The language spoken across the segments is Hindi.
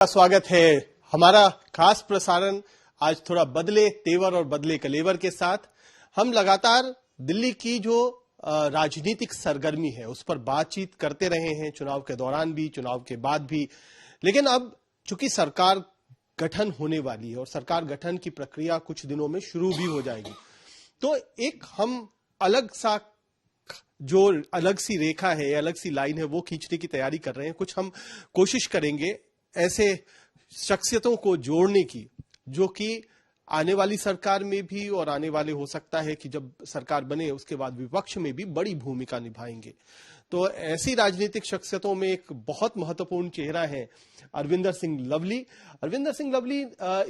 स्वागत है। हमारा खास प्रसारण आज थोड़ा बदले तेवर और बदले कलेवर के साथ हम लगातार दिल्ली की जो राजनीतिक सरगर्मी है उस पर बातचीत करते रहे हैं, चुनाव के दौरान भी, चुनाव के बाद भी। लेकिन अब चूंकि सरकार गठन होने वाली है और सरकार गठन की प्रक्रिया कुछ दिनों में शुरू भी हो जाएगी, तो एक हम अलग सी रेखा है, अलग सी लाइन है, वो खींचने की तैयारी कर रहे हैं। कुछ हम कोशिश करेंगे ऐसे शख्सियतों को जोड़ने की जो कि आने वाली सरकार में भी और आने वाले हो सकता है कि जब सरकार बने उसके बाद विपक्ष में भी बड़ी भूमिका निभाएंगे। तो ऐसी राजनीतिक शख्सियतों में एक बहुत महत्वपूर्ण चेहरा है अरविंदर सिंह लवली। अरविंदर सिंह लवली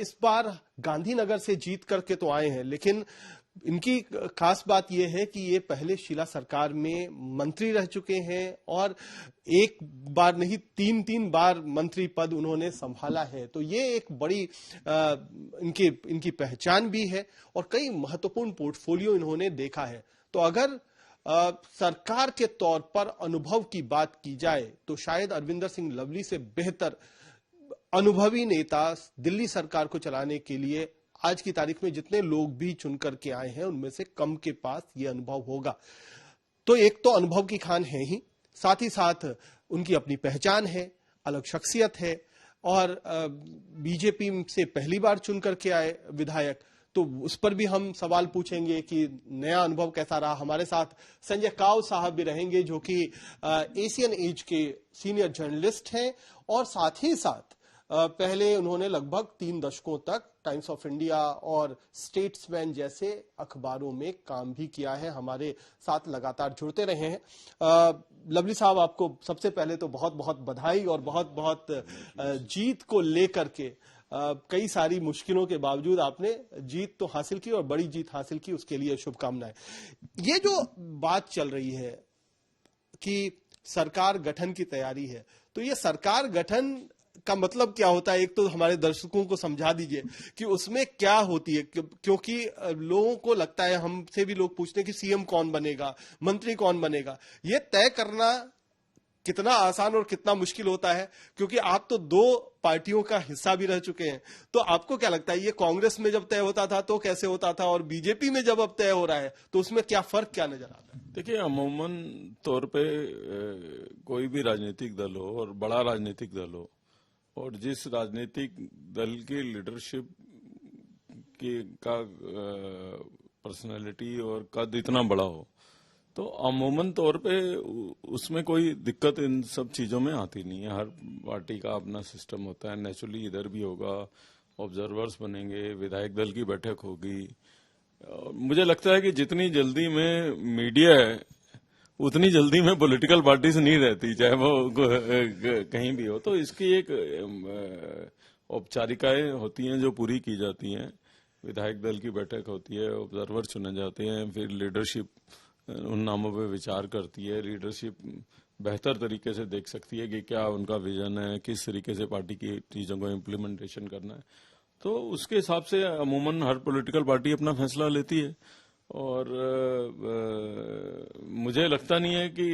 इस बार गांधीनगर से जीत करके तो आए हैं, लेकिन इनकी खास बात यह है कि ये पहले शीला सरकार में मंत्री रह चुके हैं और एक बार नहीं तीन बार मंत्री पद उन्होंने संभाला है। तो ये एक बड़ी इनकी पहचान भी है और कई महत्वपूर्ण पोर्टफोलियो इन्होंने देखा है। तो अगर सरकार के तौर पर अनुभव की बात की जाए तो शायद अरविंदर सिंह लवली से बेहतर अनुभवी नेता दिल्ली सरकार को चलाने के लिए आज की तारीख में जितने लोग भी चुन करके आए हैं उनमें से कम के पास ये अनुभव होगा। तो एक तो अनुभव की खान है ही, साथ ही साथ उनकी अपनी पहचान है, अलग शख्सियत है और बीजेपी से पहली बार चुन करके आए विधायक, तो उस पर भी हम सवाल पूछेंगे कि नया अनुभव कैसा रहा। हमारे साथ संजय काव साहब भी रहेंगे जो कि एशियन एज के सीनियर जर्नलिस्ट हैं और साथ ही साथ पहले उन्होंने लगभग 3 दशकों तक टाइम्स ऑफ इंडिया और स्टेट्समैन जैसे अखबारों में काम भी किया है। हमारे साथ लगातार जुड़ते रहे हैं। लवली साहब, आपको सबसे पहले तो बहुत बहुत बधाई और बहुत बहुत जीत को लेकर के कई सारी मुश्किलों के बावजूद आपने जीत तो हासिल की और बड़ी जीत हासिल की, उसके लिए शुभकामनाएं। ये जो बात चल रही है कि सरकार गठन की तैयारी है, तो ये सरकार गठन का मतलब क्या होता है? एक तो हमारे दर्शकों को समझा दीजिए कि उसमें क्या होती है, क्योंकि लोगों को लगता है, हमसे भी लोग पूछते हैं कि सीएम कौन बनेगा, मंत्री कौन बनेगा। ये तय करना कितना आसान और कितना मुश्किल होता है, क्योंकि आप तो 2 पार्टियों का हिस्सा भी रह चुके हैं। तो आपको क्या लगता है, ये कांग्रेस में जब तय होता था तो कैसे होता था और बीजेपी में जब अब तय हो रहा है तो उसमें क्या फर्क, क्या नजर आता है? देखिए, अमूमन तौर पे कोई भी राजनीतिक दल हो और बड़ा राजनीतिक दल हो और जिस राजनीतिक दल की लीडरशिप का पर्सनालिटी और कद इतना बड़ा हो तो अमूमन तौर पे उसमें कोई दिक्कत इन सब चीजों में आती नहीं है। हर पार्टी का अपना सिस्टम होता है। नेचुरली इधर भी होगा, ऑब्जर्वर्स बनेंगे, विधायक दल की बैठक होगी। मुझे लगता है कि जितनी जल्दी में मीडिया है उतनी जल्दी में पॉलिटिकल पार्टीज नहीं रहती, चाहे वो कहीं भी हो। तो इसकी एक औपचारिकाएं होती हैं जो पूरी की जाती हैं। विधायक दल की बैठक होती है, ऑब्जर्वर चुने जाते हैं, फिर लीडरशिप उन नामों पे विचार करती है। लीडरशिप बेहतर तरीके से देख सकती है कि क्या उनका विजन है, किस तरीके से पार्टी की चीजों को इम्प्लीमेंटेशन करना है। तो उसके हिसाब से अमूमन हर पॉलिटिकल पार्टी अपना फैसला लेती है और मुझे लगता नहीं है कि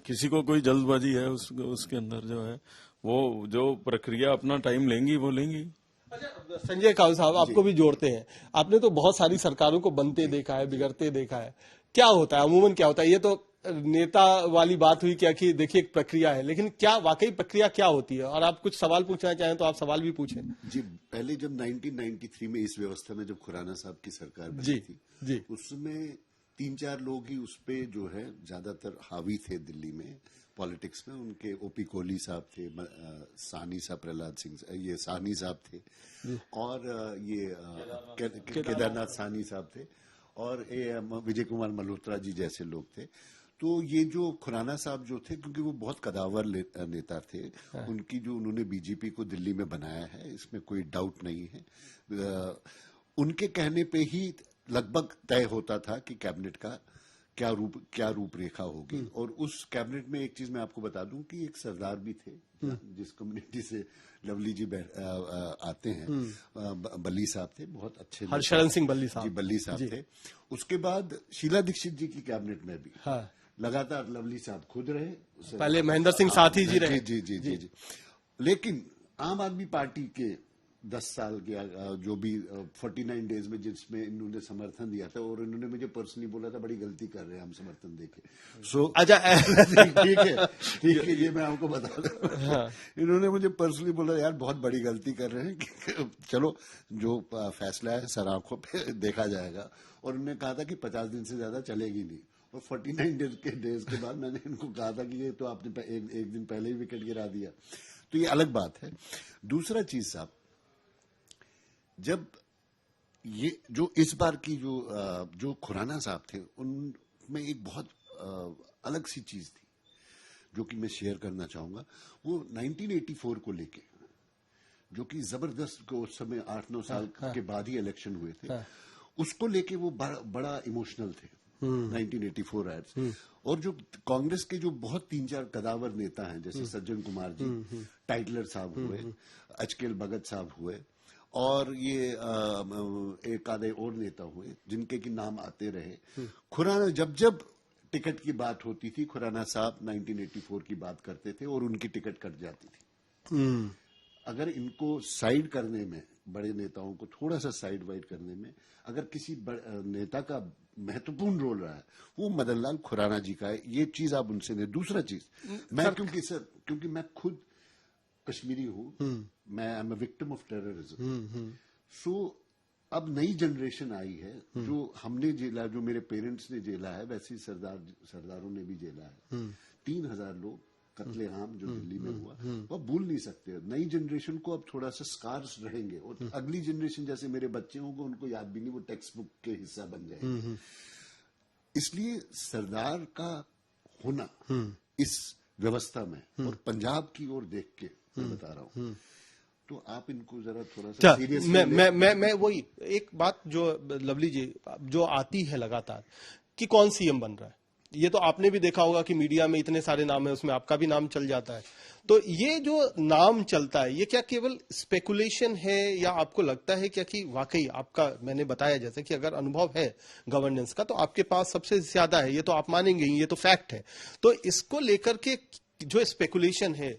किसी को कोई जल्दबाजी है उसके अंदर। जो है वो जो प्रक्रिया अपना टाइम लेंगी वो लेंगी। संजय काव साहब, आपको भी जोड़ते हैं। आपने तो बहुत सारी सरकारों को बनते देखा है, बिगड़ते देखा है। क्या होता है अमूमन, क्या होता है? ये तो नेता वाली बात हुई क्या कि देखिए एक प्रक्रिया है, लेकिन क्या वाकई प्रक्रिया क्या होती है? और आप कुछ सवाल पूछना चाहें तो आप सवाल भी पूछें। जी, पहले जब 1993 में इस व्यवस्था में जब खुराना साहब की सरकार बनी थी, उसमें 3-4 लोग ही उस पे जो है ज्यादातर हावी थे दिल्ली में पॉलिटिक्स में। उनके ओपी कोहली साहब थे, साहनी साहब, प्रहलाद सिंह, ये साहनी साहब थे और ये केदारनाथ साहनी साहब थे और विजय कुमार मल्होत्रा जी जैसे लोग थे। तो ये जो खुराना साहब जो थे, क्योंकि वो बहुत कदावर नेता थे, उनकी जो उन्होंने बीजेपी को दिल्ली में बनाया है इसमें कोई डाउट नहीं है। उनके कहने पे ही लगभग तय होता था कि कैबिनेट का क्या रूपरेखा होगी। और उस कैबिनेट में एक चीज मैं आपको बता दूं कि एक सरदार भी थे, जिस कम्युनिटी से लवली जी आते हैं, बल्ली साहब थे, बहुत अच्छे, हरशरण सिंह बल्ली साहब। जी, बल्ली साहब थे। उसके बाद शीला दीक्षित जी की कैबिनेट में भी लगातार लवली साहब खुद रहे, पहले महेंद्र सिंह साथी जी रहे। जी। लेकिन आम आदमी पार्टी के 10 साल के जो भी 49 डेज में जिसमें इन्होंने समर्थन दिया था, और इन्होंने मुझे पर्सनली बोला था बड़ी गलती कर रहे हैं हम समर्थन देके। सो अच्छा ठीक है, ये मैं आपको बता दूं। हाँ। इन्होंने मुझे पर्सनली बोला यार बहुत बड़ी गलती कर रहे हैं, चलो जो फैसला है सर आंखों पे देखा जाएगा। और उन्होंने कहा था कि 50 दिन से ज्यादा चलेगी नहीं, और 49 डेज के बाद मैंने इनको कहा था कि ये तो आपने एक दिन पहले ही विकेट गिरा दिया। तो ये अलग बात है। दूसरा चीज साहब, जब ये जो इस बार की जो खुराना साहब थे, उनमें एक बहुत अलग सी चीज थी जो कि मैं शेयर करना चाहूंगा। वो 1984 को लेके, जो कि जबरदस्त को उस समय 8-9 साल के बाद ही इलेक्शन हुए थे, उसको लेके वो बड़ा इमोशनल थे 1984 एड्स। और जो कांग्रेस के जो बहुत 3-4 कदावर नेता हैं, जैसे सज्जन कुमार जी, टाइटलर साहब हुए, अचकेल भगत साहब हुए, और ये एक आधे और नेता हुए जिनके की नाम आते रहे। खुराना जब टिकट की बात होती थी, खुराना साहब 1984 की बात करते थे और उनकी टिकट कट जाती थी। अगर इनको साइड करने में, बड़े नेताओं को थोड़ा सा साइड वाइड करने में अगर किसी नेता का महत्वपूर्ण रोल रहा है, वो मदन लाल खुराना जी का है। ये चीज आप उनसे ने। दूसरा चीज, मैं क्योंकि मैं खुद कश्मीरी हूं, मैं I am a victim of terrorism. So अब नई जनरेशन आई है, जो हमने झेला, जो मेरे पेरेंट्स ने झेला है, वैसे ही सरदारों ने भी झेला है। 3000 लोग कत्लेआम जो दिल्ली में हुआ, वो भूल नहीं सकते। नई जनरेशन को अब थोड़ा सा स्कार्स रहेंगे, और अगली जनरेशन जैसे मेरे बच्चे होंगे उनको याद भी नहीं, वो टेक्स्ट बुक के हिस्सा बन जाएंगे। इसलिए सरदार का होना इस व्यवस्था में, और पंजाब की ओर देख के मैं बता रहा हूं, तो आप इनको जरा थोड़ा सा सीरियस मैं वही एक बात जो लवली जी जो आती है लगातार कि कौन सीएम बन रहा है, ये तो आपने भी देखा होगा कि मीडिया में इतने सारे नाम है, उसमें आपका भी नाम चल जाता है। तो ये जो नाम चलता है, ये क्या केवल स्पेकुलेशन है, या आपको लगता है क्या कि वाकई आपका, मैंने बताया जैसे कि अगर अनुभव है गवर्नेंस का तो आपके पास सबसे ज्यादा है, ये तो आप मानेंगे ही, ये तो फैक्ट है। तो इसको लेकर के जो स्पेकुलेशन है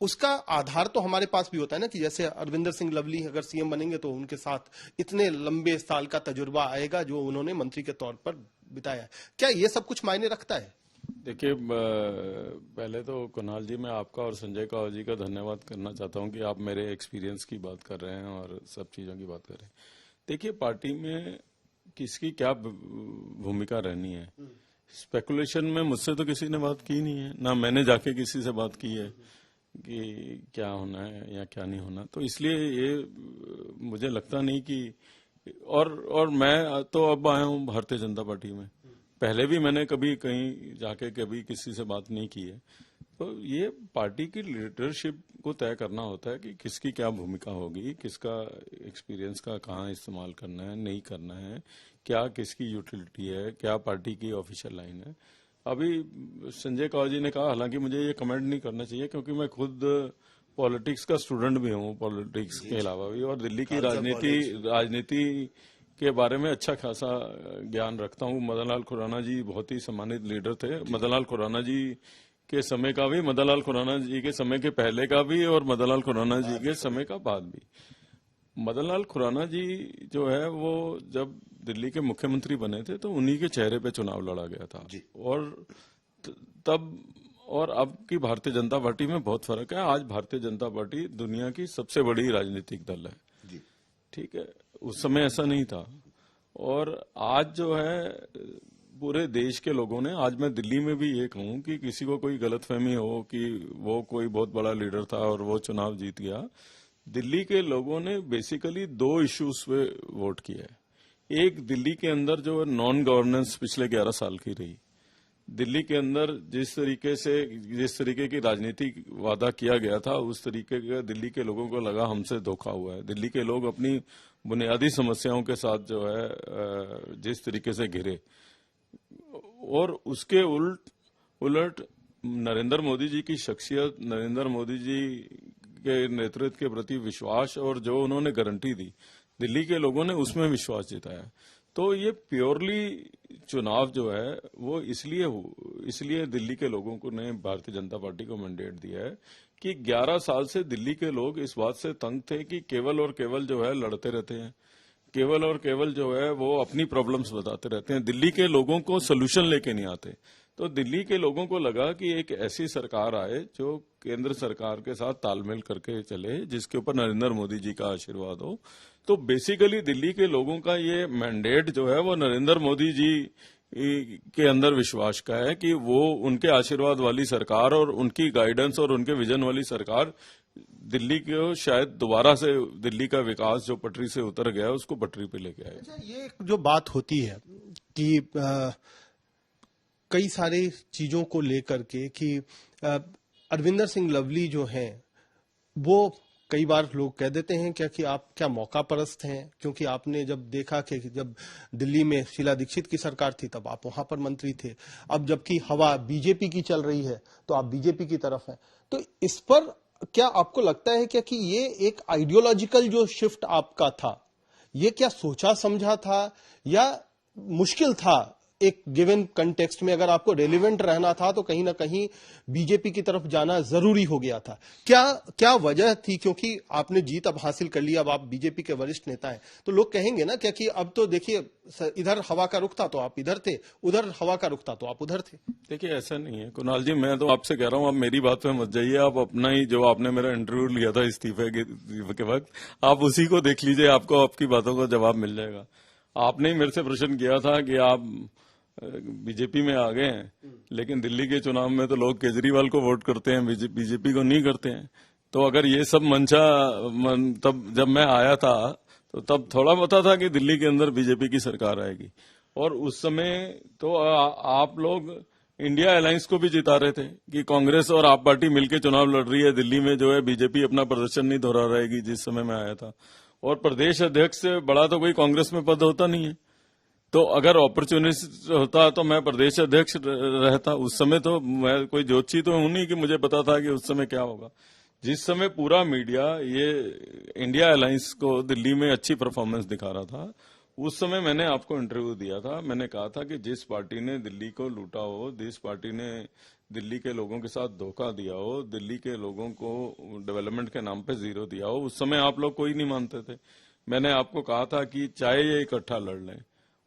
उसका आधार तो हमारे पास भी होता है ना, कि जैसे अरविंदर सिंह लवली अगर सीएम बनेंगे तो उनके साथ इतने लंबे साल का तजुर्बा आएगा जो उन्होंने मंत्री के तौर पर बिताया। क्या ये सब कुछ मायने रखता है? देखिए, पहले तो कुणाल जी, मैं आपका और संजय कावल जी का धन्यवाद करना चाहता हूं कि आप मेरे एक्सपीरियंस की बात कर रहे हैं और सब चीजों की बात कर रहे हैं। देखिए, पार्टी में किसकी क्या भूमिका रहनी है, स्पेकुलेशन में मुझसे तो किसी ने बात की नहीं है, ना मैंने जाके किसी से बात की है कि क्या होना है या क्या नहीं होना। तो इसलिए ये मुझे लगता नहीं कि, और मैं तो अब आया हूँ भारतीय जनता पार्टी में, पहले भी मैंने कभी कहीं जाके कभी किसी से बात नहीं की है। तो ये पार्टी की लीडरशिप को तय करना होता है कि किसकी क्या भूमिका होगी, किसका एक्सपीरियंस का कहाँ इस्तेमाल करना है, नहीं करना है, क्या किसकी यूटिलिटी है, क्या पार्टी की ऑफिशियल लाइन है। अभी संजय कावल जी ने कहा, हालांकि मुझे ये कमेंट नहीं करना चाहिए क्योंकि मैं खुद पॉलिटिक्स का स्टूडेंट भी हूँ, पॉलिटिक्स के अलावा भी, और दिल्ली की राजनीति के बारे में अच्छा खासा ज्ञान रखता हूँ। मदन लाल खुराना जी बहुत ही सम्मानित लीडर थे। मदन लाल खुराना जी के समय का भी, मदन लाल खुराना जी के समय के पहले का भी, और मदन लाल खुराना जी के समय का बाद भी। मदन लाल खुराना जी जो है वो जब दिल्ली के मुख्यमंत्री बने थे तो उन्हीं के चेहरे पे चुनाव लड़ा गया था, और तब और अब की भारतीय जनता पार्टी में बहुत फर्क है। आज भारतीय जनता पार्टी दुनिया की सबसे बड़ी राजनीतिक दल है, ठीक है, उस समय ऐसा नहीं था। और आज जो है पूरे देश के लोगों ने, आज मैं दिल्ली में भी ये कहूं कि किसी को कोई गलतफहमी हो कि वो कोई बहुत बड़ा लीडर था और वो चुनाव जीत गया, दिल्ली के लोगों ने बेसिकली 2 इश्यूज पे वोट किया है। एक, दिल्ली के अंदर जो नॉन गवर्नेंस पिछले 11 साल की रही, दिल्ली के अंदर जिस तरीके की राजनीति वादा किया गया था, उस तरीके का दिल्ली के लोगों को लगा हमसे धोखा हुआ है। दिल्ली के लोग अपनी बुनियादी समस्याओं के साथ जो है जिस तरीके से घिरे, और उसके उलट नरेंद्र मोदी जी की शख्सियत, नरेंद्र मोदी जी के नेतृत्व के प्रति विश्वास, और जो उन्होंने गारंटी दी, दिल्ली के लोगों ने उसमें विश्वास जताया। तो ये प्योरली चुनाव जो है वो इसलिए दिल्ली के लोगों को ने भारतीय जनता पार्टी को मैंडेट दिया है कि 11 साल से दिल्ली के लोग इस बात से तंग थे कि केवल और केवल जो है लड़ते रहते हैं, केवल और केवल जो है वो अपनी प्रॉब्लम्स बताते रहते हैं, दिल्ली के लोगों को सोल्यूशन लेके नहीं आते। तो दिल्ली के लोगों को लगा कि एक ऐसी सरकार आए जो केंद्र सरकार के साथ तालमेल करके चले, जिसके ऊपर नरेंद्र मोदी जी का आशीर्वाद हो। तो बेसिकली दिल्ली के लोगों का ये मैंडेट जो है वो नरेंद्र मोदी जी के अंदर विश्वास का है कि वो उनके आशीर्वाद वाली सरकार और उनकी गाइडेंस और उनके विजन वाली सरकार दिल्ली को शायद दोबारा से दिल्ली का विकास जो पटरी से उतर गया उसको पटरी पे लेके आए। अच्छा, ये जो बात होती है कि कई सारी चीजों को लेकर के कि अरविंदर सिंह लवली जो हैं वो कई बार लोग कह देते हैं क्या कि आप क्या मौका परस्त हैं, क्योंकि आपने जब देखा कि जब दिल्ली में शीला दीक्षित की सरकार थी तब आप वहां पर मंत्री थे, अब जबकि हवा बीजेपी की चल रही है तो आप बीजेपी की तरफ हैं। तो इस पर क्या आपको लगता है क्या कि ये एक आइडियोलॉजिकल जो शिफ्ट आपका था, ये क्या सोचा समझा था या मुश्किल था एक गिवन कंटेक्स्ट में? अगर आपको रेलिवेंट रहना था तो कहीं ना कहीं बीजेपी की तरफ जाना जरूरी हो गया था। क्या वजह थी? क्योंकि आपने जीत अब हासिल कर लिया, अब आप बीजेपी के वरिष्ठ नेता हैं, तो लोग कहेंगे ना क्या कि अब तो देखिए इधर हवा का रुख था तो आप इधर थे, उधर हवा का रुख था तो आप उधर थे। देखिए ऐसा नहीं है कुणाल जी, मैं तो आपसे कह रहा हूं आप मेरी बात पे मत जाइए, आप अपना ही जो आपने मेरा इंटरव्यू लिया था इस्तीफे के वक्त आप उसी को देख लीजिए, आपको आपकी बातों का जवाब मिल जाएगा। आपने ही मेरे से प्रश्न किया था कि आप बीजेपी में आ गए हैं, लेकिन दिल्ली के चुनाव में तो लोग केजरीवाल को वोट करते हैं, बीजेपी को नहीं करते हैं। तो अगर ये सब मंशा तब जब मैं आया था तो तब थोड़ा पता था कि दिल्ली के अंदर बीजेपी की सरकार आएगी, और उस समय तो आप लोग इंडिया अलायंस को भी जिता रहे थे कि कांग्रेस और आप पार्टी मिलकर चुनाव लड़ रही है, दिल्ली में जो है बीजेपी अपना प्रदर्शन नहीं दोहरा रहेगी जिस समय मैं आया था। और प्रदेश अध्यक्ष से बड़ा तो कोई कांग्रेस में पद होता नहीं है, तो अगर अपॉर्चुनिटी होता तो मैं प्रदेश अध्यक्ष रहता। उस समय तो मैं कोई ज्योतिषी तो हूं नहीं कि मुझे पता था कि उस समय क्या होगा। जिस समय पूरा मीडिया ये इंडिया अलायंस को दिल्ली में अच्छी परफॉर्मेंस दिखा रहा था, उस समय मैंने आपको इंटरव्यू दिया था, मैंने कहा था कि जिस पार्टी ने दिल्ली को लूटा हो, जिस पार्टी ने दिल्ली के लोगों के साथ धोखा दिया हो, दिल्ली के लोगों को डेवलपमेंट के नाम पे जीरो दिया हो, उस समय आप लोग कोई नहीं मानते थे। मैंने आपको कहा था कि चाहे ये इकट्ठा लड़ लें,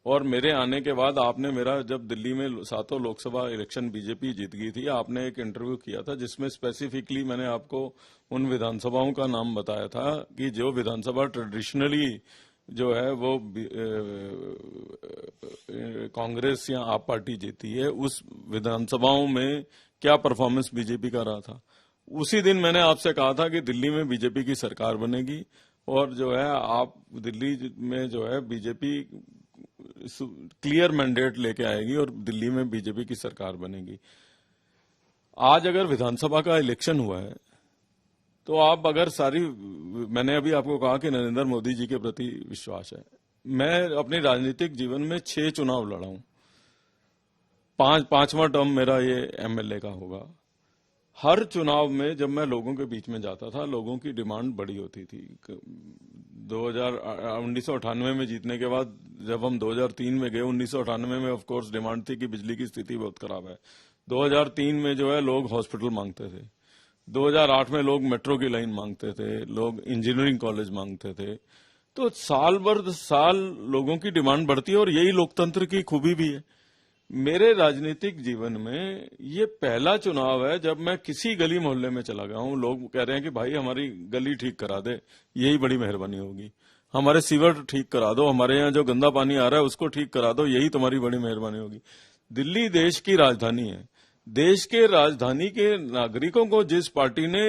और मेरे आने के बाद आपने मेरा जब दिल्ली में 7 लोकसभा इलेक्शन बीजेपी जीत गई थी, आपने एक इंटरव्यू किया था जिसमें स्पेसिफिकली मैंने आपको उन विधानसभाओं का नाम बताया था कि जो विधानसभा ट्रेडिशनली जो है वो कांग्रेस या आप पार्टी जीती है, उस विधानसभाओं में क्या परफॉर्मेंस बीजेपी का रहा था। उसी दिन मैंने आपसे कहा था कि दिल्ली में बीजेपी की सरकार बनेगी, और जो है आप दिल्ली में जो है बीजेपी क्लियर मैंडेट लेके आएगी और दिल्ली में बीजेपी की सरकार बनेगी। आज अगर विधानसभा का इलेक्शन हुआ है तो आप अगर मैंने अभी आपको कहा कि नरेंद्र मोदी जी के प्रति विश्वास है। मैं अपने राजनीतिक जीवन में 6 चुनाव लड़ा हूं, पांचवा टर्म मेरा ये एमएलए का होगा। हर चुनाव में जब मैं लोगों के बीच में जाता था, लोगों की डिमांड बड़ी होती थी। 1998 में जीतने के बाद जब हम 2003 में गए, 1998 में ऑफ कोर्स डिमांड थी कि बिजली की स्थिति बहुत खराब है। 2003 में जो है लोग हॉस्पिटल मांगते थे, 2008 में लोग मेट्रो की लाइन मांगते थे, लोग इंजीनियरिंग कॉलेज मांगते थे। तो साल भर साल लोगों की डिमांड बढ़ती है, और यही लोकतंत्र की खूबी भी है। मेरे राजनीतिक जीवन में ये पहला चुनाव है जब मैं किसी गली मोहल्ले में चला गया हूं, लोग कह रहे हैं कि भाई हमारी गली ठीक करा दे, यही बड़ी मेहरबानी होगी, हमारे सीवर ठीक करा दो, हमारे यहाँ जो गंदा पानी आ रहा है उसको ठीक करा दो, यही तुम्हारी बड़ी मेहरबानी होगी। दिल्ली देश की राजधानी है, देश के राजधानी के नागरिकों को जिस पार्टी ने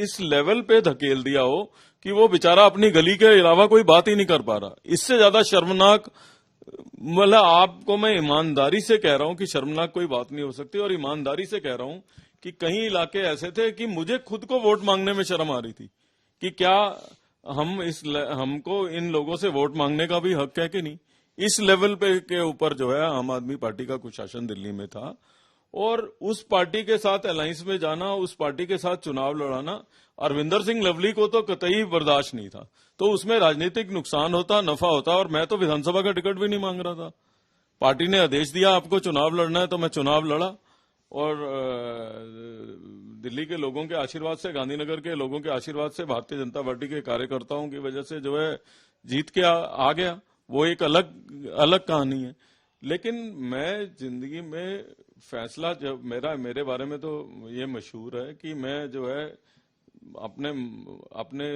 इस लेवल पे धकेल दिया हो कि वो बेचारा अपनी गली के अलावा कोई बात ही नहीं कर पा रहा, इससे ज्यादा शर्मनाक, मतलब आपको मैं ईमानदारी से कह रहा हूं कि शर्मनाक कोई बात नहीं हो सकती। और ईमानदारी से कह रहा हूं कि कई इलाके ऐसे थे कि मुझे खुद को वोट मांगने में शर्म आ रही थी कि क्या हमको इन लोगों से वोट मांगने का भी हक है कि नहीं। इस लेवल पे के ऊपर जो है आम आदमी पार्टी का कुशासन दिल्ली में था, और उस पार्टी के साथ अलायंस में जाना, उस पार्टी के साथ चुनाव लड़ाना अरविंदर सिंह लवली को तो कतई बर्दाश्त नहीं था। तो उसमें राजनीतिक नुकसान होता, नफा होता, और मैं तो विधानसभा का टिकट भी नहीं मांग रहा था। पार्टी ने आदेश दिया आपको चुनाव लड़ना है तो मैं चुनाव लड़ा, और दिल्ली के लोगों के आशीर्वाद से, गांधीनगर के लोगों के आशीर्वाद से, भारतीय जनता पार्टी के कार्यकर्ताओं की वजह से जो है जीत के आ गया, वो एक अलग अलग कहानी है। लेकिन मैं जिंदगी में फैसला, जब मेरे बारे में तो ये मशहूर है कि मैं जो है अपने अपने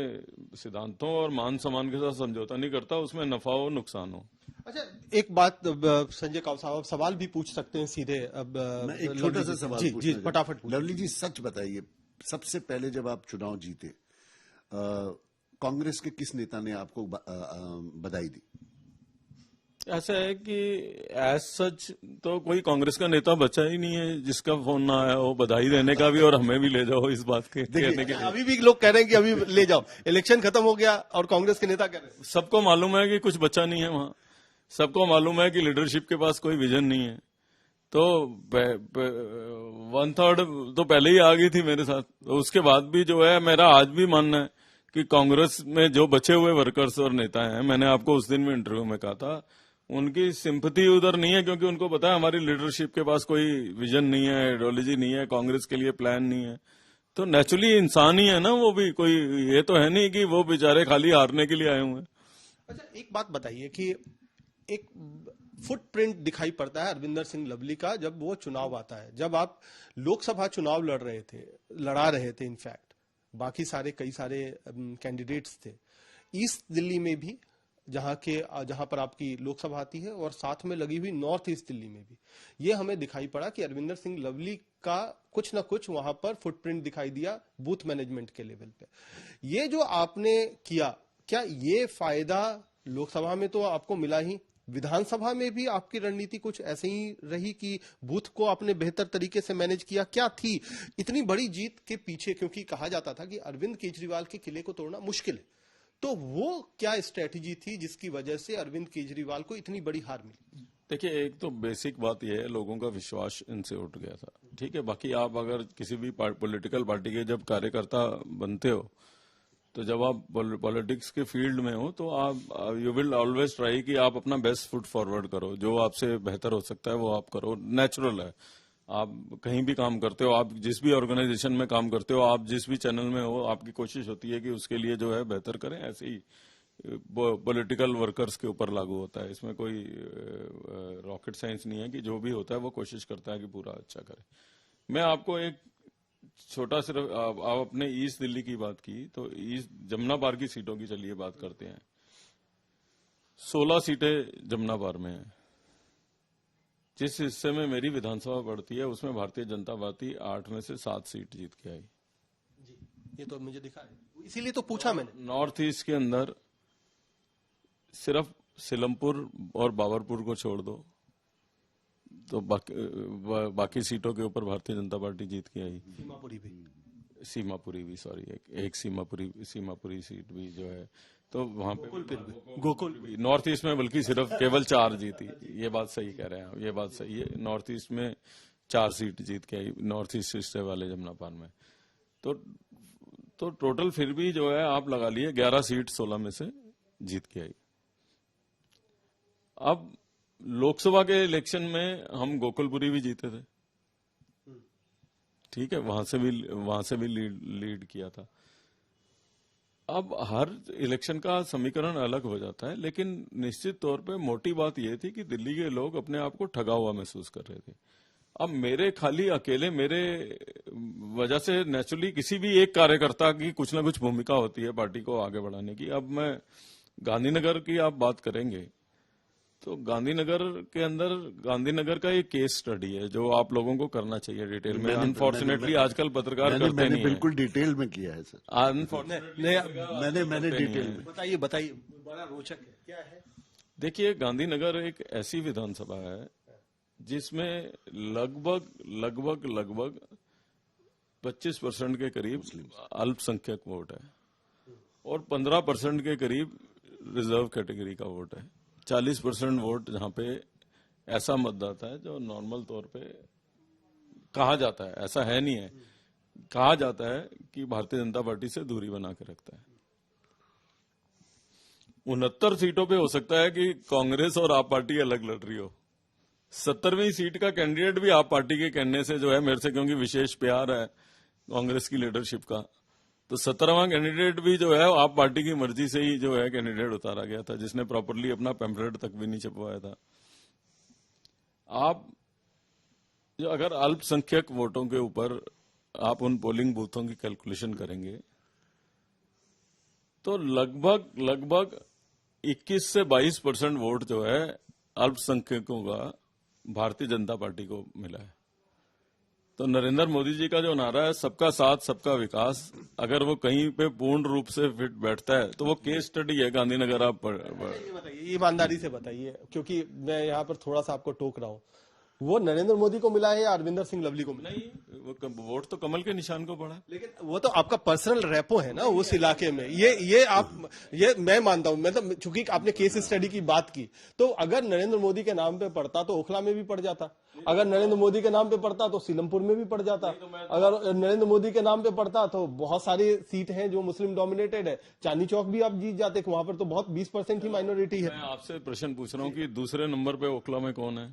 सिद्धांतों और मान सम्मान के साथ समझौता नहीं करता, उसमें नफा हो नुकसान हो। अच्छा, एक बात संजय काव साहब, सवाल भी पूछ सकते हैं सीधे। अब मैं एक छोटा सा सवाल जी पूछना फटाफट चाहूं। लवली जी, सच बताइए, सबसे पहले जब आप चुनाव जीते, कांग्रेस के किस नेता ने आपको बधाई दी? ऐसा है कि एज सच तो कोई कांग्रेस का नेता बचा ही नहीं है जिसका फोन ना आया हो बधाई देने का भी, और हमें भी ले जाओ इस बात के कहने के लिए। अभी भी लोग कह रहे हैं कि अभी ले जाओ, इलेक्शन खत्म हो गया और कांग्रेस के नेता कह रहे हैं। सबको मालूम है कि कुछ बचा नहीं है वहां, सबको मालूम है कि लीडरशिप के पास कोई विजन नहीं है। तो 1/3 तो पहले ही आ गई थी मेरे साथ। तो उसके बाद भी जो है, मेरा आज भी मानना है कि कांग्रेस में जो बचे हुए वर्कर्स और नेता हैं, मैंने आपको उस दिन भी इंटरव्यू में कहा था, उनकी सिंपैथी उधर नहीं है, क्योंकि उनको पता है हमारी लीडरशिप के पास कोई विजन नहीं है, आइडियोलॉजी नहीं है, कांग्रेस के लिए प्लान नहीं है। तो नेचुरली इंसान ही है ना वो भी, कोई ये तो है नहीं कि वो बेचारे खाली हारने के लिए आए हुए हैं। अच्छा, एक बात बताइए कि एक फुटप्रिंट दिखाई पड़ता है अरविंदर सिंह लवली का जब वो चुनाव आता है, जब आप लोकसभा चुनाव लड़ा रहे थे इनफैक्ट, बाकी सारे कई सारे कैंडिडेट्स थे, ईस्ट दिल्ली में भी जहां पर आपकी लोकसभा आती है, और साथ में लगी हुई नॉर्थ ईस्ट दिल्ली में भी, ये हमें दिखाई पड़ा कि अरविंदर सिंह लवली का कुछ ना कुछ वहां पर फुटप्रिंट दिखाई दिया बूथ मैनेजमेंट के लेवल पे। ये जो आपने किया, क्या ये फायदा लोकसभा में तो आपको मिला ही, विधानसभा में भी आपकी रणनीति कुछ ऐसे ही रही कि बूथ को आपने बेहतर तरीके से मैनेज किया? क्या थी इतनी बड़ी जीत के पीछे? क्योंकि कहा जाता था कि अरविंद केजरीवाल के किले को तोड़ना मुश्किल है, तो वो क्या स्ट्रेटेजी थी जिसकी वजह से अरविंद केजरीवाल को इतनी बड़ी हार मिली? देखिए, एक तो बेसिक बात यह है, लोगों का विश्वास इनसे उठ गया था, ठीक है। बाकी आप अगर किसी भी पॉलिटिकल पार्टी के जब कार्यकर्ता बनते हो, तो जब आप पॉलिटिक्स के फील्ड में हो, तो आप यू विल ऑलवेज ट्राई कि आप अपना बेस्ट फुट फॉरवर्ड करो, जो आपसे बेहतर हो सकता है वो आप करो, नेचुरल है। आप कहीं भी काम करते हो, आप जिस भी ऑर्गेनाइजेशन में काम करते हो, आप जिस भी चैनल में हो, आपकी कोशिश होती है कि उसके लिए जो है बेहतर करें। ऐसे ही पॉलिटिकल वर्कर्स के ऊपर लागू होता है, इसमें कोई रॉकेट साइंस नहीं है कि जो भी होता है वो कोशिश करता है कि पूरा अच्छा करे। मैं आपको एक छोटा सिर्फ, आप अपने ईस्ट दिल्ली की बात की, तो ईस्ट जमुना पार की सीटों की चलिए बात करते हैं। 16 सीटें जमुना पार में हैं। जिस हिस्से में मेरी विधानसभा पड़ती है उसमें भारतीय जनता पार्टी 8 में से 7 सीट जीत के आई। जी, ये तो मुझे दिखा है, इसीलिए तो पूछा मैंने। नॉर्थ ईस्ट के अंदर सिर्फ सिलमपुर और बाबरपुर को छोड़ दो तो बाकी सीटों के ऊपर भारतीय जनता पार्टी जीत के आई। सीमापुरी भी सॉरी, एक सीमापुरी सीट भी जो है, तो वहां पे गोकुल भी नॉर्थ ईस्ट में बल्कि सिर्फ केवल 4 जीती। ये बात सही कह रहे हैं, ये बात सही है। नॉर्थ ईस्ट में 4 सीट जीत के आई, नॉर्थ ईस्ट हिस्से वाले जमुना पार में। तो टोटल फिर भी जो है आप लगा लिए 11 सीट 16 में से जीत के आई। अब लोकसभा के इलेक्शन में हम गोकुलपुरी भी जीते थे, ठीक है, वहां से भी लीड किया था। अब हर इलेक्शन का समीकरण अलग हो जाता है, लेकिन निश्चित तौर पे मोटी बात यह थी कि दिल्ली के लोग अपने आप को ठगा हुआ महसूस कर रहे थे। अब मेरे वजह से नेचुरली किसी भी एक कार्यकर्ता की कुछ ना कुछ भूमिका होती है पार्टी को आगे बढ़ाने की। अब मैं गांधीनगर की आप बात करेंगे तो गांधीनगर का एक केस स्टडी है जो आप लोगों को करना चाहिए डिटेल में। अनफॉर्चुनेटली आजकल पत्रकार करते नहीं है। बिल्कुल डिटेल में किया है सर। मैंने डिटेल में। बताइए, बड़ा रोचक है, क्या है? देखिए, गांधीनगर एक ऐसी विधानसभा है जिसमें लगभग 25% के करीब अल्पसंख्यक वोट है और 15% के करीब रिजर्व कैटेगरी का वोट है। 40% वोट जहां पे ऐसा मतदाता है जो नॉर्मल तौर पे कहा जाता है, ऐसा है नहीं है, कहा जाता है कि भारतीय जनता पार्टी से दूरी बना के रखता है। 69 सीटों पे हो सकता है कि कांग्रेस और आप पार्टी अलग लड़ रही हो। 70वीं सीट का कैंडिडेट भी आप पार्टी के कहने से जो है मेरे से, क्योंकि विशेष प्यार है, कांग्रेस की लीडरशिप का। तो 17वां कैंडिडेट भी जो है आप पार्टी की मर्जी से ही जो है कैंडिडेट उतारा गया था, जिसने प्रॉपरली अपना पैम्फलेट तक भी नहीं छपवाया था। आप जो अगर अल्पसंख्यक वोटों के ऊपर आप उन पोलिंग बूथों की कैलकुलेशन करेंगे तो लगभग 21 से 22% वोट जो है अल्पसंख्यकों का भारतीय जनता पार्टी को मिला है। तो नरेंद्र मोदी जी का जो नारा है सबका साथ सबका विकास, अगर वो कहीं पे पूर्ण रूप से फिट बैठता है तो वो केस स्टडी है गांधीनगर। आप ये बताइए, ईमानदारी से बताइए, क्योंकि मैं यहाँ पर थोड़ा सा आपको टोक रहा हूँ, वो नरेंद्र मोदी को मिला है या अरविंदर सिंह लवली को मिला? नहीं, वो वोट तो कमल के निशान को पड़ा। लेकिन वो तो आपका पर्सनल रेपो है ना उस इलाके में। ये मैं मानता हूं। मतलब चूंकि आपने केस स्टडी की बात की, तो अगर नरेंद्र मोदी के नाम पे पड़ता तो ओखला में भी पड़ जाता, अगर नरेंद्र मोदी के नाम पे पड़ता तो सीलमपुर में भी पड़ जाता, अगर नरेंद्र मोदी के नाम पे पड़ता तो बहुत सारी सीट हैं जो मुस्लिम डोमिनेटेड है, चांदनी चौक भी आप जीत जाते, वहां पर तो बहुत 20% ही माइनॉरिटी है। मैं आपसे प्रश्न पूछ रहा हूँ कि दूसरे नंबर पे ओखला में कौन है,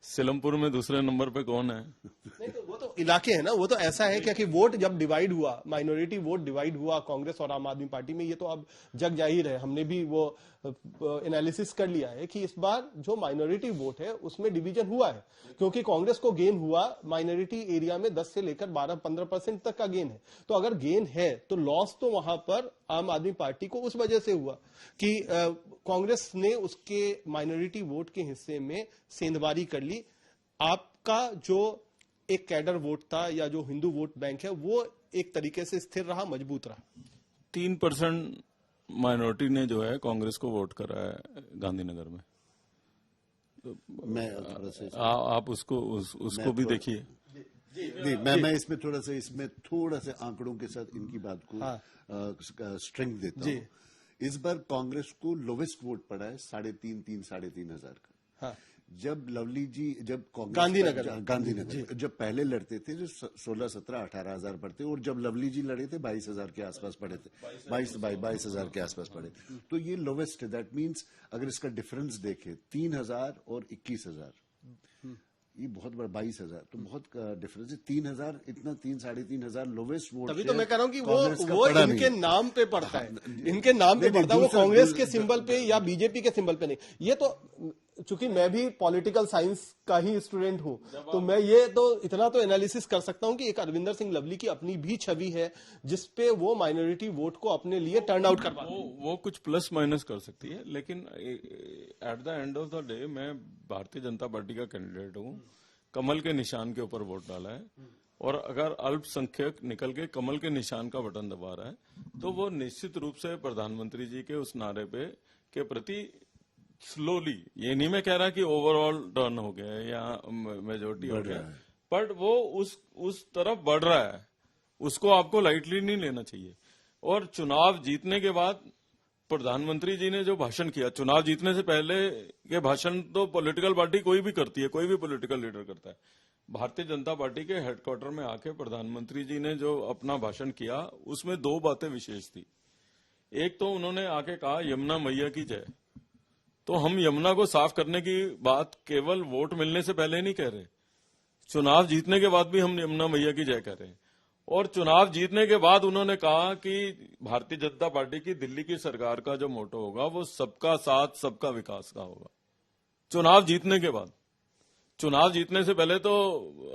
सीलमपुर में दूसरे नंबर पे कौन है? नहीं, तो वो तो इलाके है ना। वो तो ऐसा है क्या कि वोट जब डिवाइड हुआ, माइनॉरिटी वोट डिवाइड हुआ कांग्रेस और आम आदमी पार्टी में, ये तो अब जग जाहिर है। हमने भी वो एनालिसिस कर लिया है कि इस बार जो माइनॉरिटी वोट है उसमें डिवीजन हुआ है, क्योंकि कांग्रेस को गेन हुआ माइनॉरिटी एरिया में 10 से लेकर 12-15% तक का गेन है। तो अगर गेन है तो लॉस तो वहां पर आम आदमी पार्टी को उस वजह से हुआ कि कांग्रेस ने उसके माइनॉरिटी वोट के हिस्से में सेंधबारी कर ली। आपका जो एक कैडर वोट था या जो हिंदू वोट बैंक है वो एक तरीके से स्थिर रहा, मजबूत रहा। 3% माइनॉरिटी ने जो है कांग्रेस को वोट करा है गांधीनगर में। तो मैं थोड़ा सा आप उसको भी देखिए। नहीं, मैं इसमें थोड़ा सा आंकड़ों के साथ इनकी बात को स्ट्रेंथ देता हूँ। इस बार कांग्रेस को लोवेस्ट वोट पड़ा है 3,500 का। हाँ। जब लवली जी गांधीनगर जब पहले लड़ते थे जो 16, 17, 18 हजार पड़ते, और जब लवली जी लड़े थे 22,000 के आसपास पड़े थे, 22,000 के आसपास पड़े। तो ये लोवेस्ट है। दैट मीन्स अगर इसका डिफरेंस देखे 3,000 और 21,000, ये बहुत बड़ा 22,000, तो बहुत डिफरेंस है। 3,000 इतना 3-3,500 लोवेस्ट वोट। तभी तो मैं कह रहा हूँ कि वो इनके नाम पे पड़ता है, इनके नाम पे पड़ता है, वो कांग्रेस के सिंबल पे या बीजेपी के सिंबल पे नहीं। ये तो चूंकि मैं भी पॉलिटिकल साइंस का ही स्टूडेंट हूं, तो मैं ये तो इतना तो एनालिसिस कर सकता हूं कि एक अरविंदर सिंह लवली की अपनी भी छवि है जिसपे वो माइनॉरिटी वोट को अपने लिए टर्न आउट करवा, वो कुछ प्लस माइनस कर सकती है, लेकिन at the end of the day मैं भारतीय जनता पार्टी का कैंडिडेट हूं, कमल के निशान के ऊपर वोट डाला है, और अगर अल्पसंख्यक निकल के कमल के निशान का बटन दबा रहा है तो वो निश्चित रूप से प्रधानमंत्री जी के उस नारे पे के प्रति स्लोली, ये नहीं मैं कह रहा कि ओवरऑल टर्न हो गया है या मेजोरिटी हो गया, बट वो उस तरफ बढ़ रहा है। उसको आपको लाइटली नहीं लेना चाहिए। और चुनाव जीतने के बाद प्रधानमंत्री जी ने जो भाषण किया, चुनाव जीतने से पहले के भाषण तो पॉलिटिकल पार्टी कोई भी करती है, कोई भी पॉलिटिकल लीडर करता है। भारतीय जनता पार्टी के हेडक्वार्टर में आके प्रधानमंत्री जी ने जो अपना भाषण किया उसमें 2 बातें विशेष थी। एक तो उन्होंने आके कहा यमुना मैया की जय। तो हम यमुना को साफ करने की बात केवल वोट मिलने से पहले नहीं कह रहे, चुनाव जीतने के बाद भी हम यमुना मैया की जय कर रहे हैं। और चुनाव जीतने के बाद उन्होंने कहा कि भारतीय जनता पार्टी की दिल्ली की सरकार का जो मोटो होगा वो सबका साथ सबका विकास का होगा। चुनाव जीतने के बाद, चुनाव जीतने से पहले तो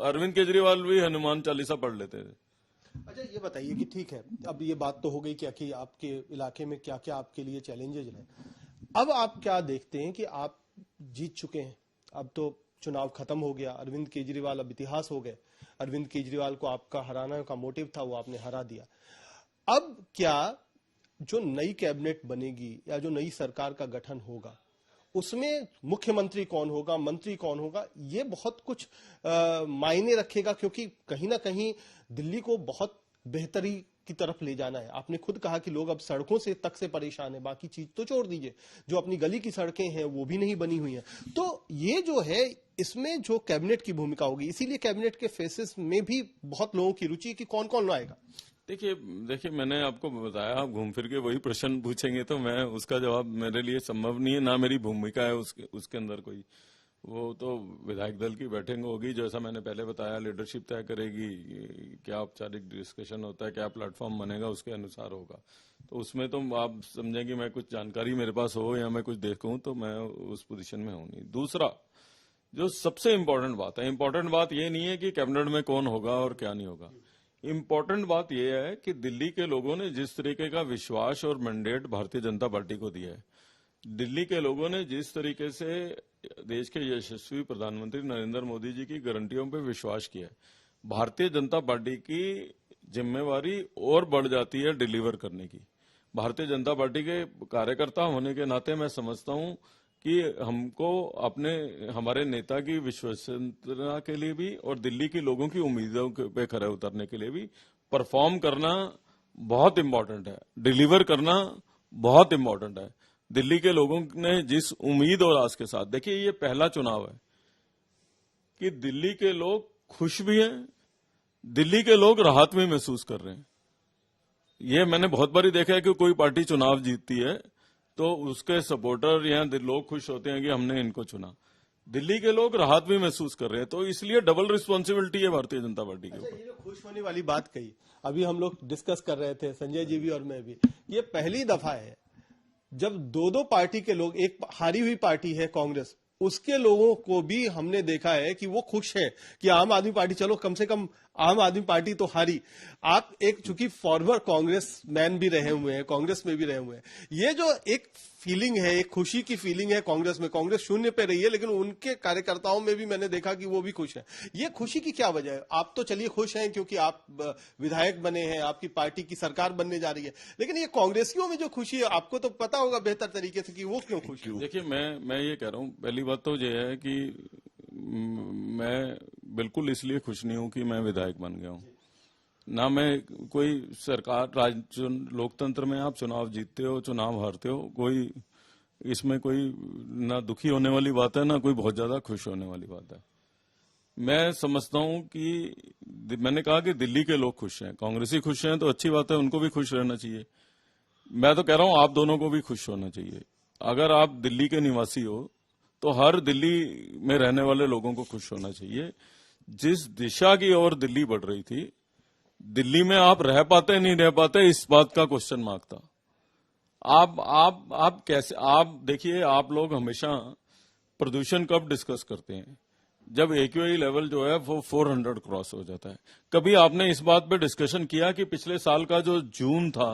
अरविंद केजरीवाल भी हनुमान चालीसा पढ़ लेते थे। अच्छा, ये बताइए कि ठीक है, अब ये बात तो हो गई क्या कि आपके इलाके में क्या क्या आपके लिए चैलेंजेज हैं। अब आप क्या देखते हैं कि आप जीत चुके हैं, अब तो चुनाव खत्म हो गया, अरविंद केजरीवाल अब इतिहास हो गए, अरविंद केजरीवाल को आपका हराना का मोटिव था वो आपने हरा दिया। अब क्या जो नई कैबिनेट बनेगी या जो नई सरकार का गठन होगा उसमें मुख्यमंत्री कौन होगा, मंत्री कौन होगा, ये बहुत कुछ मायने रखेगा, क्योंकि कहीं ना कहीं दिल्ली को बहुत बेहतरी की तरफ ले जाना है। आपने खुद कहा कि लोग अब सड़कों से तक से परेशान है, बाकी चीज तो छोड़ दीजिए, जो अपनी गली की सड़कें हैं वो भी नहीं बनी हुई हैं। तो ये जो है इसमें जो कैबिनेट की भूमिका होगी, इसीलिए कैबिनेट के फेसेस में भी बहुत लोगों की रुचि कि कौन कौन आएगा। देखिए मैंने आपको बताया, आप घूम फिर के वही प्रश्न पूछेंगे तो मैं उसका जवाब मेरे लिए संभव नहीं है, ना मेरी भूमिका है उसके अंदर कोई। वो तो विधायक दल की बैठक होगी, जैसा मैंने पहले बताया, लीडरशिप तय करेगी क्या औपचारिक डिस्कशन होता है, क्या प्लेटफॉर्म बनेगा, उसके अनुसार होगा। तो उसमें तो आप समझेंगे मैं कुछ जानकारी मेरे पास हो या मैं कुछ देखूं तो मैं उस पोजीशन में हूं नहीं। दूसरा जो सबसे इम्पोर्टेंट बात है, इम्पोर्टेंट बात ये नहीं है कि कैबिनेट में कौन होगा और क्या नहीं होगा, इम्पोर्टेंट बात यह है कि दिल्ली के लोगों ने जिस तरीके का विश्वास और मैंडेट भारतीय जनता पार्टी को दिया है, दिल्ली के लोगों ने जिस तरीके से देश के यशस्वी प्रधानमंत्री नरेंद्र मोदी जी की गारंटियों पर विश्वास किया है, भारतीय जनता पार्टी की जिम्मेवारी और बढ़ जाती है डिलीवर करने की। भारतीय जनता पार्टी के कार्यकर्ता होने के नाते मैं समझता हूं कि हमको अपने हमारे नेता की विश्वसनीयता के लिए भी और दिल्ली के लोगों की उम्मीदों पे खरे उतरने के लिए भी परफॉर्म करना बहुत इम्पोर्टेंट है, डिलीवर करना बहुत इम्पोर्टेंट है। दिल्ली के लोगों ने जिस उम्मीद और आस के साथ, देखिए ये पहला चुनाव है कि दिल्ली के लोग खुश भी हैं, दिल्ली के लोग राहत भी महसूस कर रहे हैं। ये मैंने बहुत बारी देखा है कि कोई पार्टी चुनाव जीतती है तो उसके सपोर्टर या लोग खुश होते हैं कि हमने इनको चुना, दिल्ली के लोग राहत भी महसूस कर रहे हैं। तो इसलिए डबल रिस्पॉन्सिबिलिटी है भारतीय जनता पार्टी के ऊपर। ये जो खुश होने वाली बात कही, अभी हम लोग डिस्कस कर रहे थे, संजय जी भी और मैं भी, ये पहली दफा है जब दो पार्टी के लोग, एक हारी हुई पार्टी है कांग्रेस, उसके लोगों को भी हमने देखा है कि वो खुश है कि आम आदमी पार्टी, चलो कम से कम आम आदमी पार्टी तो हारी। आप एक चूंकि फॉरवर्ड कांग्रेस मैन भी रहे हुए हैं, कांग्रेस में भी रहे हुए हैं, ये जो एक फीलिंग है, एक खुशी की फीलिंग है कांग्रेस में, कांग्रेस शून्य पे रही है लेकिन उनके कार्यकर्ताओं में भी मैंने देखा कि वो भी खुश है। ये खुशी की क्या वजह है? आप तो चलिए खुश हैं क्योंकि आप विधायक बने हैं, आपकी पार्टी की सरकार बनने जा रही है, लेकिन ये कांग्रेसियों में जो खुशी है, आपको तो पता होगा बेहतर तरीके से कि वो क्यों खुश है। देखिए मैं ये कह रहा हूं, पहली बात तो ये है कि मैं बिल्कुल इसलिए खुश नहीं हूं कि मैं विधायक बन गया हूं, ना मैं कोई सरकार, लोकतंत्र में आप चुनाव जीतते हो, चुनाव हारते हो, कोई इसमें कोई ना दुखी होने वाली बात है, ना कोई बहुत ज्यादा खुश होने वाली बात है। मैं समझता हूं कि मैंने कहा कि दिल्ली के लोग खुश हैं, कांग्रेसी खुश हैं तो अच्छी बात है, उनको भी खुश रहना चाहिए। मैं तो कह रहा हूं आप दोनों को भी खुश होना चाहिए। अगर आप दिल्ली के निवासी हो तो हर दिल्ली में रहने वाले लोगों को खुश होना चाहिए। जिस दिशा की ओर दिल्ली बढ़ रही थी, दिल्ली में आप रह पाते नहीं रह पाते, इस बात का क्वेश्चन मार्क था। आप कैसे, आप देखिए, आप लोग हमेशा प्रदूषण कब डिस्कस करते हैं? जब एक्यूआई लेवल जो है वो 400 क्रॉस हो जाता है। कभी आपने इस बात पे डिस्कशन किया कि पिछले साल का जो जून था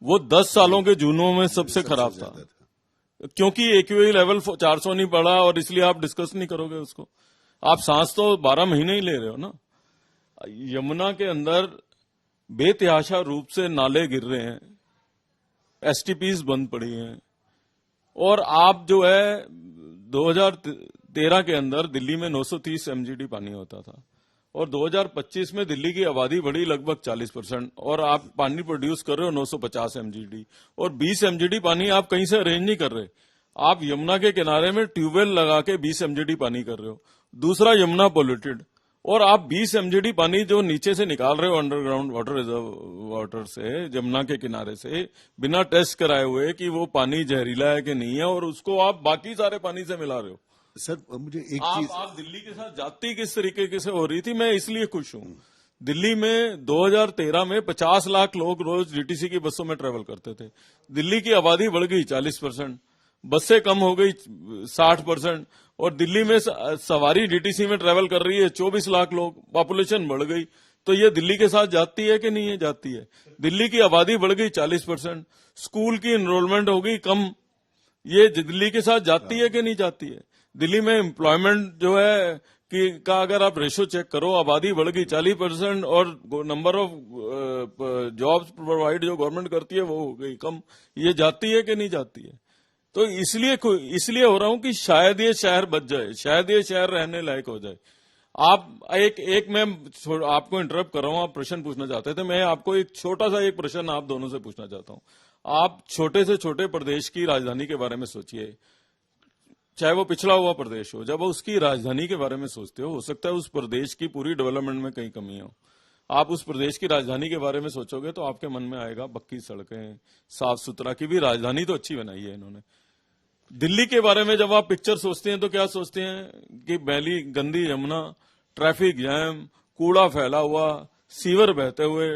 वो 10 सालों के जूनों में सबसे खराब था, क्योंकि एक्यूआई लेवल 400 नहीं पड़ा और इसलिए आप डिस्कस नहीं करोगे उसको। आप सांस तो 12 महीने ही ले रहे हो ना। यमुना के अंदर बेतहाशा रूप से नाले गिर रहे हैं, एसटीपीज बंद पड़ी हैं, और आप जो है 2013 के अंदर दिल्ली में 930 एमजीडी पानी होता था और 2025 में दिल्ली की आबादी बढ़ी लगभग 40% और आप पानी प्रोड्यूस कर रहे हो 950 एमजीडी, और 20 एमजीडी पानी आप कहीं से अरेंज नहीं कर रहे। आप यमुना के किनारे में ट्यूबवेल लगा के 20 एमजीडी पानी कर रहे हो। दूसरा, यमुना पोल्यूटेड, और आप 20 एमजीडी पानी जो नीचे से निकाल रहे हो अंडरग्राउंड वाटर रिजर्व वाटर से, यमुना के किनारे से, बिना टेस्ट कराए हुए कि वो पानी जहरीला है कि नहीं है, और उसको आप बाकी सारे पानी से मिला रहे हो। सर मुझे एक चीज, आप दिल्ली के साथ जाती किस तरीके से हो रही थी, मैं इसलिए खुश हूं। दिल्ली में 2013 में 50 लाख लोग रोज डीटीसी की बसों में ट्रेवल करते थे। दिल्ली की आबादी बढ़ गई 40%, बसें कम हो गई 60%, और दिल्ली में सवारी डीटीसी में ट्रेवल कर रही है 24 लाख लोग, पॉपुलेशन बढ़ गई। तो ये दिल्ली के साथ जाती है कि नहीं है? जाती है। दिल्ली की आबादी बढ़ गई 40%, स्कूल की एनरोलमेंट हो गई कम, ये दिल्ली के साथ जाती है कि नहीं जाती है? दिल्ली में एम्प्लॉयमेंट जो है कि का अगर आप रेशो चेक करो, आबादी बढ़ गई 40% और नंबर ऑफ जॉब्स प्रोवाइड जो गवर्नमेंट करती है वो हो गई कम, ये जाती है कि नहीं जाती है? तो इसलिए हो रहा हूं कि शायद ये शहर बच जाए, शायद ये शहर रहने लायक हो जाए। आप मैं आपको इंटरप्ट कर रहा हूं, आप प्रश्न पूछना चाहते थे, मैं आपको एक छोटा सा एक प्रश्न आप दोनों से पूछना चाहता हूं। आप छोटे से छोटे प्रदेश की राजधानी के बारे में सोचिए, चाहे वो पिछड़ा हुआ प्रदेश हो, जब उसकी राजधानी के बारे में सोचते हो सकता है उस प्रदेश की पूरी डेवलपमेंट में कहीं कमी हो। आप उस प्रदेश की राजधानी के बारे में सोचोगे तो आपके मन में आएगा पक्की सड़कें, साफ सुथरा, की भी राजधानी तो अच्छी बनाई है इन्होंने। दिल्ली के बारे में जब आप पिक्चर सोचते हैं तो क्या सोचते हैं कि मैली गंदी यमुना, ट्रैफिक जैम, कूड़ा फैला हुआ, सीवर बहते हुए,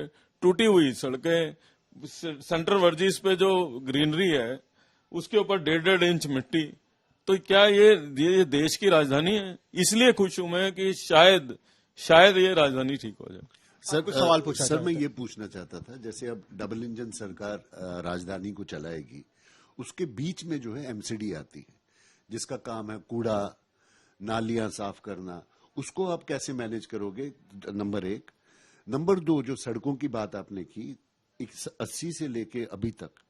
टूटी हुई सड़कें, सेंट्रल वर्जिस पे जो ग्रीनरी है उसके ऊपर 1.5 इंच मिट्टी। तो क्या ये देश की राजधानी है? इसलिए खुश हूं मैं कि शायद ये राजधानी ठीक हो जाए। सर कुछ सवाल पूछना सर मैं ये पूछना चाहता था, जैसे अब डबल इंजन सरकार राजधानी को चलाएगी, उसके बीच में जो है एमसीडी आती है जिसका काम है कूड़ा नालियां साफ करना, उसको आप कैसे मैनेज करोगे? नंबर 1। नंबर 2, जो सड़कों की बात आपने की, 80 से लेके अभी तक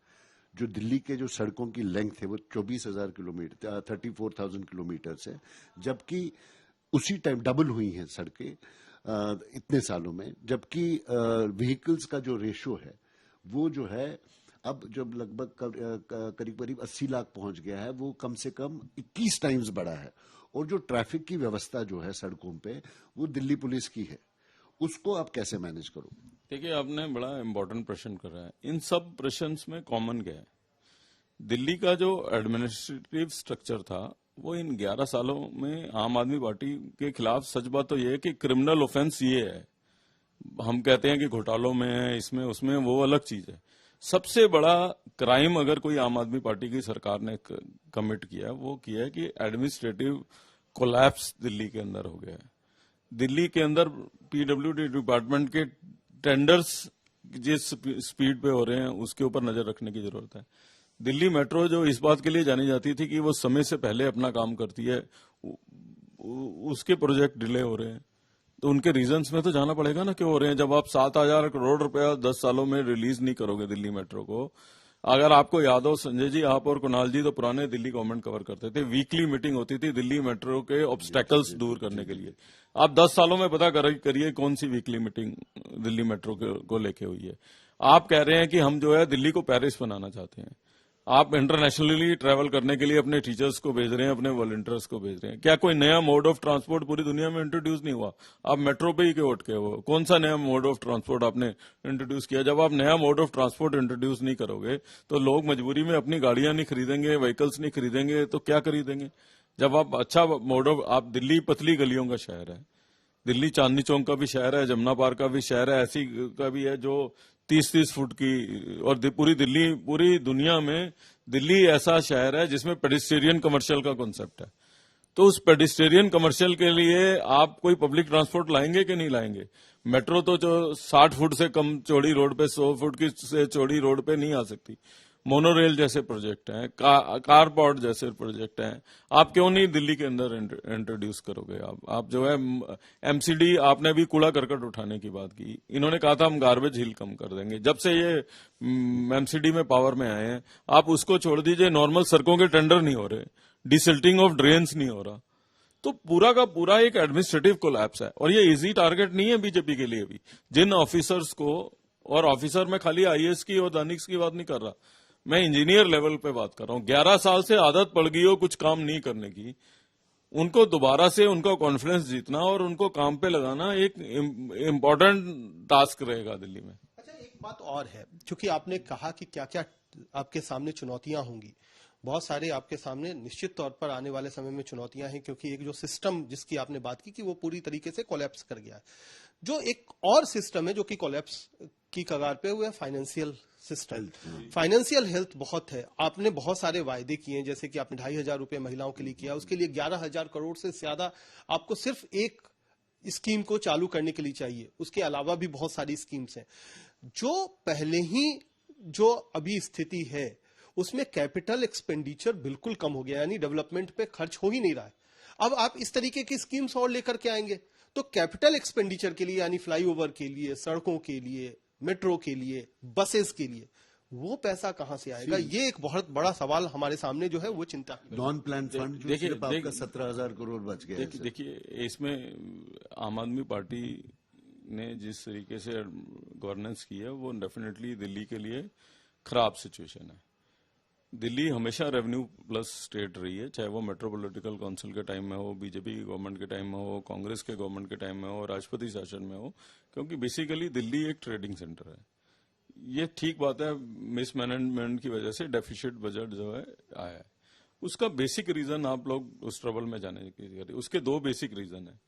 जो दिल्ली के जो सड़कों की लेंथ है वो 24,000 किलोमीटर 34,000 किलोमीटर है, जबकि उसी टाइम डबल हुई हैं सड़कें इतने सालों में, जबकि व्हीकल्स का जो रेशो है वो जो है अब जब लगभग करीब करीब 80 लाख पहुंच गया है, वो कम से कम 21 टाइम्स बढ़ा है। और जो ट्रैफिक की व्यवस्था जो है सड़कों पे वो दिल्ली पुलिस की है, उसको आप कैसे मैनेज करो? देखिए, आपने बड़ा इंपॉर्टेंट प्रश्न कर रहा है। इन सब प्रश्न में कॉमन क्या है? दिल्ली का जो एडमिनिस्ट्रेटिव स्ट्रक्चर था वो इन 11 सालों में आम आदमी पार्टी के खिलाफ, सच बात तो ये है कि क्रिमिनल ऑफेंस ये है, हम कहते हैं कि घोटालों में है, इसमें उसमें, वो अलग चीज है। सबसे बड़ा क्राइम अगर कोई आम आदमी पार्टी की सरकार ने कमिट किया, वो किया है कि एडमिनिस्ट्रेटिव कोलैप्स दिल्ली के अंदर हो गया है। दिल्ली के अंदर पीडब्ल्यूडी डिपार्टमेंट के टेंडर्स जिस स्पीड पे हो रहे हैं उसके ऊपर नजर रखने की जरूरत है। दिल्ली मेट्रो जो इस बात के लिए जानी जाती थी कि वो समय से पहले अपना काम करती है, उसके प्रोजेक्ट डिले हो रहे हैं। तो उनके रीजंस में तो जाना पड़ेगा ना क्यों हो रहे हैं। जब आप 7,000 करोड़ रुपया 10 सालों में रिलीज नहीं करोगे दिल्ली मेट्रो को, अगर आपको याद हो संजय जी, आप और कुणाल जी तो पुराने दिल्ली गवर्नमेंट कवर करते थे, वीकली मीटिंग होती थी दिल्ली मेट्रो के ऑब्स्टेकल्स दूर करने के लिए। आप 10 सालों में पता करिए कौन सी वीकली मीटिंग दिल्ली मेट्रो को लेके हुई है। आप कह रहे हैं कि हम जो है दिल्ली को पेरिस बनाना चाहते हैं। आप इंटरनेशनली ट्रैवल करने के लिए अपने टीचर्स को भेज रहे हैं, अपने वॉलंटियर्स को भेज रहे हैं। क्या कोई नया मोड ऑफ ट्रांसपोर्ट पूरी दुनिया में इंट्रोड्यूस नहीं हुआ? आप मेट्रो पे ही क्यों अटके हो? कौन सा नया मोड ऑफ ट्रांसपोर्ट आपने इंट्रोड्यूस किया? जब आप नया मोड ऑफ ट्रांसपोर्ट इंट्रोड्यूस नहीं करोगे तो लोग मजबूरी में अपनी गाड़ियां नहीं खरीदेंगे, व्हीकल्स नहीं खरीदेंगे, तो क्या खरीदेंगे? जब आप अच्छा मोड ऑफ, आप दिल्ली पतली गलियों का शहर है, दिल्ली चांदनी चौक का भी शहर है, जमुना पार्क का भी शहर है, ऐसी का भी है जो 30-30 फुट की, और पूरी दुनिया में दिल्ली ऐसा शहर है जिसमें पेडिस्ट्रियन कमर्शियल का कॉन्सेप्ट है। तो उस पेडिस्ट्रियन कमर्शियल के लिए आप कोई पब्लिक ट्रांसपोर्ट लाएंगे कि नहीं लाएंगे? मेट्रो तो जो 60 फुट से कम चौड़ी रोड पे, 100 फुट की से चौड़ी रोड पे नहीं आ सकती। मोनोरेल जैसे प्रोजेक्ट हैं, कारपोर्ट जैसे प्रोजेक्ट हैं, आप क्यों नहीं दिल्ली के अंदर इंट्रोड्यूस करोगे? आप जो है एमसीडी, आपने भी कूड़ा करकट उठाने की बात की, इन्होंने कहा था हम गार्बेज हिल कम कर देंगे। जब से ये एमसीडी में पावर में आए हैं, आप उसको छोड़ दीजिए, नॉर्मल सड़कों के टेंडर नहीं हो रहे, डिसिल्टिंग ऑफ ड्रेन्स नहीं हो रहा। तो पूरा का पूरा एक एडमिनिस्ट्रेटिव कोलैप्स है। और ये इजी टारगेट नहीं है बीजेपी के लिए भी। जिन ऑफिसर्स को, और ऑफिसर में खाली आईएएस की और दैनिक्स की बात नहीं कर रहा, मैं इंजीनियर लेवल पे बात कर रहा हूं, 11 साल से आदत पड़ गई हो कुछ काम नहीं करने की, उनको दोबारा से उनका कॉन्फिडेंस जीतना और उनको काम पे लगाना एक इम्पोर्टेंट टास्क रहेगा दिल्ली में। अच्छा, एक बात और है, क्योंकि आपने कहा कि क्या क्या आपके सामने चुनौतियां होंगी, बहुत सारे आपके सामने निश्चित तौर पर आने वाले समय में चुनौतियां हैं, क्योंकि एक जो सिस्टम जिसकी आपने बात की कि वो पूरी तरीके से कोलैप्स कर गया है। जो एक और सिस्टम है जो कि कोलैप्स की कगार पे हुआ है, फाइनेंशियल सिस्टम, फाइनेंशियल हेल्थ बहुत है। आपने बहुत सारे वायदे किए हैं, जैसे कि आपने 2,500 रुपए महिलाओं के लिए किया, उसके लिए 11,000 करोड़ से ज्यादा आपको सिर्फ एक स्कीम को चालू करने के लिए चाहिए। उसके अलावा भी बहुत सारी स्कीम्स हैं। जो पहले ही जो अभी स्थिति है उसमें कैपिटल एक्सपेंडिचर बिल्कुल कम हो गया, यानी डेवलपमेंट पे खर्च हो ही नहीं रहा है। अब आप इस तरीके की स्कीम्स और लेकर के आएंगे तो कैपिटल एक्सपेंडिचर के लिए, यानी फ्लाईओवर के लिए, सड़कों के लिए, मेट्रो के लिए, बसेस के लिए, वो पैसा कहां से आएगा? ये एक बहुत बड़ा सवाल हमारे सामने जो है वो चिंता। नॉन प्लान फंड जो सिर्फ आपका 17,000 करोड़ बच गया। देखिए, इसमें आम आदमी पार्टी ने जिस तरीके से गवर्नेंस की है वो डेफिनेटली दिल्ली के लिए खराब सिचुएशन है। दिल्ली हमेशा रेवेन्यू प्लस स्टेट रही है, चाहे वो मेट्रोपॉलिटिकल काउंसिल के टाइम में हो, बीजेपी की गवर्नमेंट के टाइम में हो, कांग्रेस के गवर्नमेंट के टाइम में हो, राष्ट्रपति शासन में हो, क्योंकि बेसिकली दिल्ली एक ट्रेडिंग सेंटर है। ये ठीक बात है, मिसमैनेजमेंट की वजह से डेफिसिट बजट जो है आया है, उसका बेसिक रीजन आप लोग उस ट्रबल में जाने की करिए। उसके दो बेसिक रीजन है।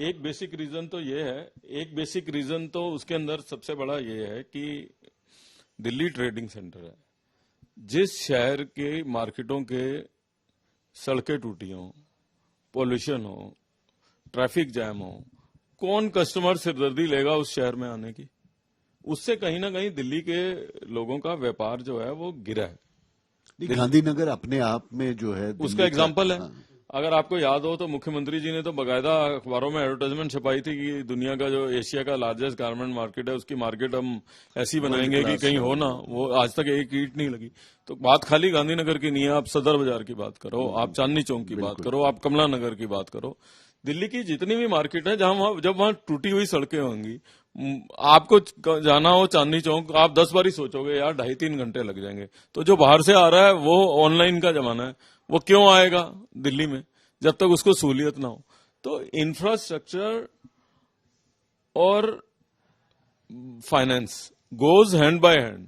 एक बेसिक रीजन तो ये है, एक बेसिक रीजन तो उसके अंदर सबसे बड़ा ये है कि दिल्ली ट्रेडिंग सेंटर है। जिस शहर के मार्केटों के सड़कें टूटी हों, पोल्यूशन हो, ट्रैफिक जैम हो, कौन कस्टमर सिरदर्दी लेगा उस शहर में आने की? उससे कहीं ना कहीं दिल्ली के लोगों का व्यापार जो है वो गिरा है। गांधीनगर अपने आप में जो है उसका एग्जाम्पल है। हाँ। अगर आपको याद हो तो मुख्यमंत्री जी ने तो बाकायदा अखबारों में एडवर्टाइजमेंट छपाई थी कि दुनिया का जो एशिया का लार्जेस्ट गारमेंट मार्केट है उसकी मार्केट हम ऐसी बनाएंगे कि कहीं हो ना, वो आज तक एक ईंट नहीं लगी। तो बात खाली गांधीनगर की नहीं है, आप सदर बाजार की बात करो, आप चांदनी चौक की बात करो, आप कमला नगर की बात करो, दिल्ली की जितनी भी मार्केट है जब वहां टूटी हुई सड़कें होंगी, आपको जाना हो चांदनी चौक, आप 10 बार ही सोचोगे यार 2.5-3 घंटे लग जाएंगे। तो जो बाहर से आ रहा है वो ऑनलाइन का जमाना है, वो क्यों आएगा दिल्ली में जब तक उसको सहूलियत ना हो? तो इंफ्रास्ट्रक्चर और finance goes hand by hand.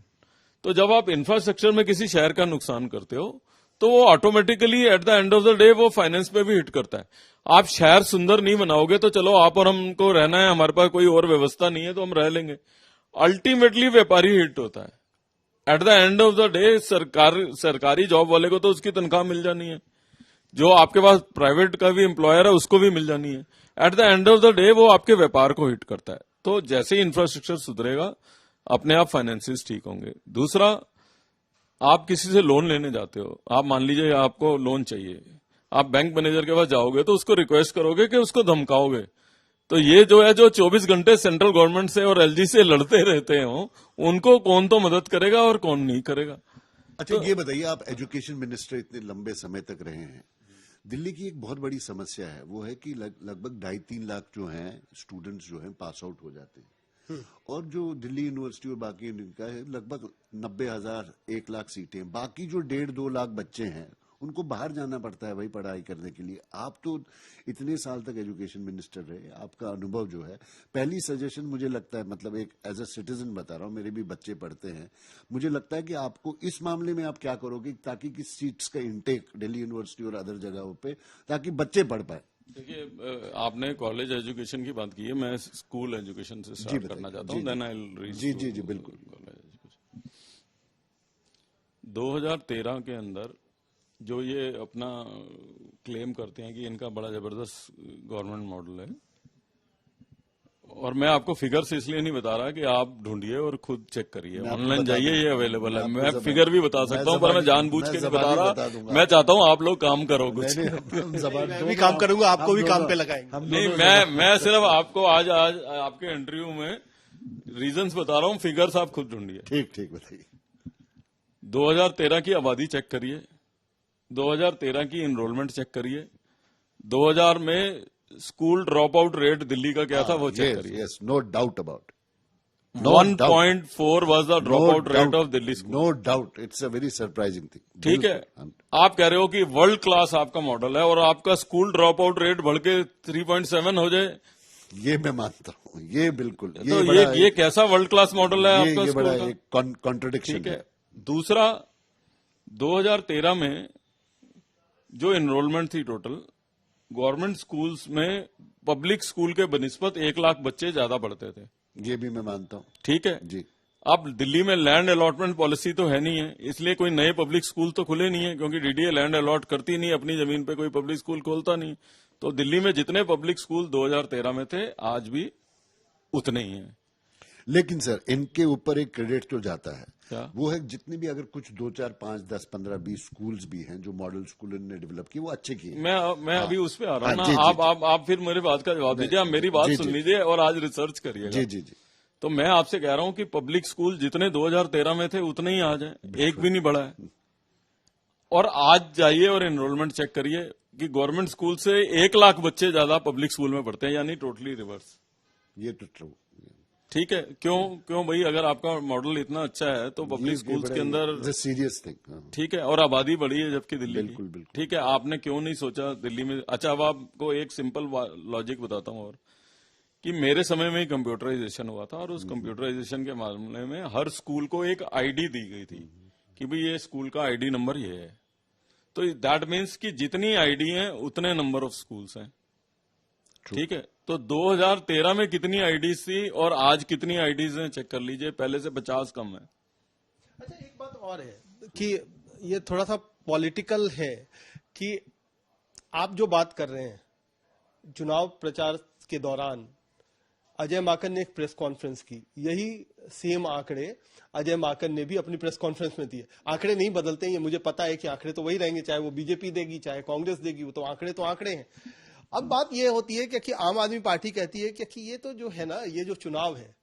तो जब आप इंफ्रास्ट्रक्चर में किसी शहर का नुकसान करते हो तो वो automatically at the end of the day वो फाइनेंस पे भी हिट करता है। आप शहर सुंदर नहीं बनाओगे तो चलो आप और हमको रहना है, हमारे पास कोई और व्यवस्था नहीं है तो हम रह लेंगे, अल्टीमेटली व्यापारी हिट होता है। At the end of the day सरकारी जॉब वाले को तो उसकी तनख्वाह मिल जानी है, जो आपके पास प्राइवेट का भी एम्प्लॉयर है उसको भी मिल जानी है। At the end of the day वो आपके व्यापार को हिट करता है। तो जैसे ही इंफ्रास्ट्रक्चर सुधरेगा अपने आप फाइनेंसिस ठीक होंगे। दूसरा, आप किसी से लोन लेने जाते हो, आप मान लीजिए आपको लोन चाहिए, आप बैंक मैनेजर के पास जाओगे तो उसको रिक्वेस्ट करोगे कि उसको धमकाओगे। तो ये जो है जो 24 घंटे सेंट्रल गवर्नमेंट से और एलजी से लड़ते रहते हो, उनको कौन तो मदद करेगा और कौन नहीं करेगा। अच्छा तो, ये बताइए, आप एजुकेशन मिनिस्टर इतने लंबे समय तक रहे हैं, दिल्ली की एक बहुत बड़ी समस्या है वो है कि लगभग 2.5-3 लाख जो हैं स्टूडेंट्स जो हैं पास आउट हो जाते हैं, और जो दिल्ली यूनिवर्सिटी और बाकी का है लगभग 90,000 1 लाख सीटें, बाकी जो 1.5-2 लाख बच्चे हैं उनको बाहर जाना पड़ता है भाई पढ़ाई करने के लिए। आप तो इतने साल तक एजुकेशन मिनिस्टर रहे, आपका अनुभव जो है, पहली सजेशन मुझे लगता है, मतलब एक एज अ सिटीजन बता रहा हूं, मेरे भी बच्चे पढ़ते हैं, मुझे लगता है कि आपको इस मामले में आप क्या करोगे ताकि किस सीट्स का इंटेक दिल्ली यूनिवर्सिटी और अदर जगहों पे ताकि बच्चे पढ़ पाए? देखिए, आपने कॉलेज एजुकेशन की बात की है, मैं स्कूल एजुकेशन से स्टार्ट करना चाहता हूँ, देन आई विल रीच। जी बिल्कुल। 2013 के अंदर जो ये अपना क्लेम करते हैं कि इनका बड़ा जबरदस्त गवर्नमेंट मॉडल है, और मैं आपको फिगर्स इसलिए नहीं बता रहा कि आप ढूंढिए और खुद चेक करिए, ऑनलाइन जाइए, ये अवेलेबल है। मैं फिगर भी बता सकता हूं पर मैं जानबूझ के नहीं बता रहा, मैं चाहता हूं आप लोग काम करो कुछ। मैं भी काम करूंगा, आपको भी काम पे लगाएंगे। नहीं, मैं सिर्फ आपको आज आपके इंटरव्यू में रीजंस बता रहा हूं, फिगर्स आप खुद ढूंढिए। ठीक बताइए। 2013 की आबादी चेक करिए, 2013 की एनरोलमेंट चेक करिए, 2000 में school drop out rate Delhi का क्या था वो चेक करिए। Yes, no doubt about 1.4 was the drop out rate of Delhi school. No doubt, it's a very surprising thing. ठीक है, आप कह रहे हो कि वर्ल्ड क्लास आपका मॉडल है और आपका स्कूल ड्रॉप आउट रेट बढ़ के 3.7 हो जाए, ये मैं मानता हूं, ये बिल्कुल तो ये कैसा वर्ल्ड क्लास मॉडल है आपका ये स्कूल बड़ा का? एक कॉन्ट्रडिक्शन ठीक है। दूसरा, 2013 में जो एनरोलमेंट थी टोटल, गवर्नमेंट स्कूल्स में पब्लिक स्कूल के बनिस्बत 1 लाख बच्चे ज्यादा पढ़ते थे। ये भी मैं मानता हूं। ठीक है जी। अब दिल्ली में लैंड अलॉटमेंट पॉलिसी तो है नहीं है, इसलिए कोई नए पब्लिक स्कूल तो खुले नहीं है, क्योंकि डीडीए लैंड अलॉट करती नहीं, अपनी जमीन पे कोई पब्लिक स्कूल खोलता नहीं। तो दिल्ली में जितने पब्लिक स्कूल 2013 में थे आज भी उतने ही हैं। लेकिन सर, इनके ऊपर एक क्रेडिट तो जाता है, क्या? वो है जितने भी अगर कुछ 2, 4, 5, 10, 15, 20 स्कूल्स भी हैं जो मॉडल स्कूल इन्होंने डेवलप किए, वो अच्छे किए। मैं अभी उस पे आ रहा हूँ ना, जी, आप फिर मेरी बात का जवाब दीजिए, आप मेरी बात सुन लीजिए और आज रिसर्च करिएगा। जी। तो मैं आपसे कह रहा हूं कि पब्लिक स्कूल जितने 2013 में थे उतने ही आज हैं, एक भी नहीं बढ़ा है। और आज जाइए और एनरोलमेंट चेक करिए कि गवर्नमेंट स्कूल से 1 लाख बच्चे ज्यादा पब्लिक स्कूल में पढ़ते हैं, यानी टोटली रिवर्स। ये तो ट्रू। ठीक है, क्यों भाई, अगर आपका मॉडल इतना अच्छा है तो पब्लिक स्कूल्स के अंदर सीरियस थिंग। ठीक है, और आबादी बढ़ी है जबकि दिल्ली बिल्कुल की। बिल्कुल। ठीक है, आपने क्यों नहीं सोचा दिल्ली में? अच्छा, अब आपको एक सिंपल लॉजिक बताता हूं, और कि मेरे समय में ही कंप्यूटराइजेशन हुआ था, और उस कंप्यूटराइजेशन के मामले में हर स्कूल को एक आईडी दी गई थी कि भाई ये स्कूल का आईडी नंबर ये है। तो दैट मीन्स कि जितनी आईडी है उतने नंबर ऑफ स्कूल्स हैं। ठीक है, तो 2013 में कितनी आईडीज थी और आज कितनी आईडीज हैं चेक कर लीजिए, पहले से 50 कम है। अच्छा, एक बात और है कि ये थोड़ा सा पॉलिटिकल है कि आप जो बात कर रहे हैं, चुनाव प्रचार के दौरान अजय माकन ने एक प्रेस कॉन्फ्रेंस की, यही सेम आंकड़े अजय माकन ने भी अपनी प्रेस कॉन्फ्रेंस में दिए। आंकड़े नहीं बदलते हैं, ये मुझे पता है कि आंकड़े तो वही रहेंगे, चाहे वो बीजेपी देगी चाहे कांग्रेस देगी, वो तो आंकड़े हैं। अब बात ये होती है कि आम आदमी पार्टी कहती है कि ये तो जो है ना, ये जो चुनाव है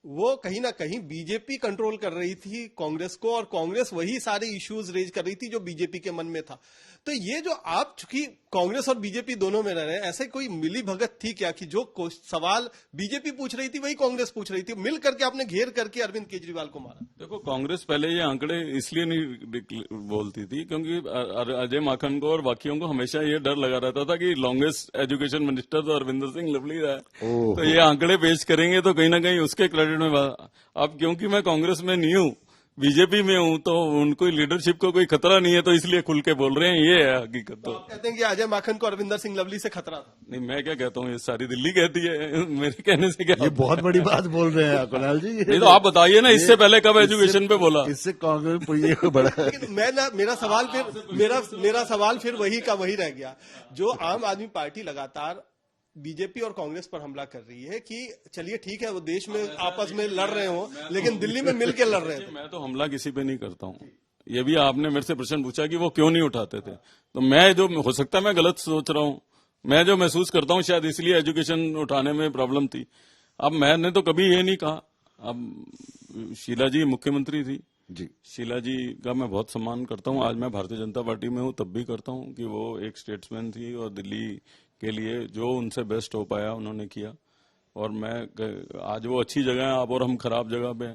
वो कहीं ना कहीं बीजेपी कंट्रोल कर रही थी कांग्रेस को, और कांग्रेस वही सारे इश्यूज रेज कर रही थी जो बीजेपी के मन में था। तो ये जो आप, चूंकि कांग्रेस और बीजेपी दोनों में रह रहे हैं, ऐसे कोई मिली भगत थी क्या कि जो सवाल बीजेपी पूछ रही थी वही कांग्रेस पूछ रही थी, मिल करके आपने घेर करके अरविंद केजरीवाल को मारा? देखो, कांग्रेस पहले ये आंकड़े इसलिए नहीं बोलती थी क्योंकि अजय माकन को और बाकियों को हमेशा ये डर लगा रहता था कि लॉन्गेस्ट एजुकेशन मिनिस्टर तो अरविंदर सिंह लवली रहा है, तो ये आंकड़े पेश करेंगे तो कहीं ना कहीं उसके क्रेडिट में। अब क्योंकि मैं कांग्रेस में नहीं हूं, बीजेपी में हूं, तो उनको लीडरशिप को कोई खतरा नहीं है, तो इसलिए खुल के बोल रहे हैं, ये है हकीकत। तो आप कहते हैं कि अजय माकन को अरविंदर सिंह लवली से खतरा था? नहीं, मैं क्या कहता हूँ, ये सारी दिल्ली कहती है, मेरे कहने से क्या? ये बहुत बड़ी बात बोल रहे हैं कुणाल जी। नहीं तो आप बताइए ना, इससे पहले कब एजुकेशन पे बोला? इससे कांग्रेस बड़ा मेरा सवाल फिर वही का वही रह गया। जो आम आदमी पार्टी लगातार बीजेपी और कांग्रेस पर हमला कर रही है कि चलिए ठीक है, वो देश में आपस में लड़ रहे हो, लेकिन दिल्ली में मिलकर लड़ रहे थे। मैं तो हमला किसी पे नहीं करता हूँ। ये भी आपने मेरे से प्रश्न पूछा कि वो क्यों नहीं उठाते थे, तो मैं जो, हो सकता है मैं गलत सोच रहा हूँ, मैं जो महसूस करता हूँ शायद इसलिए एजुकेशन उठाने में प्रॉब्लम थी। अब मैंने तो कभी ये नहीं कहा, अब शीला जी मुख्यमंत्री थी जी, शीला जी का मैं बहुत सम्मान करता हूँ, आज मैं भारतीय जनता पार्टी में हूँ तब भी करता हूँ कि वो एक स्टेट्समैन थी और दिल्ली के लिए जो उनसे बेस्ट हो पाया उन्होंने किया, और मैं आज वो अच्छी जगह है, आप और हम खराब जगह पे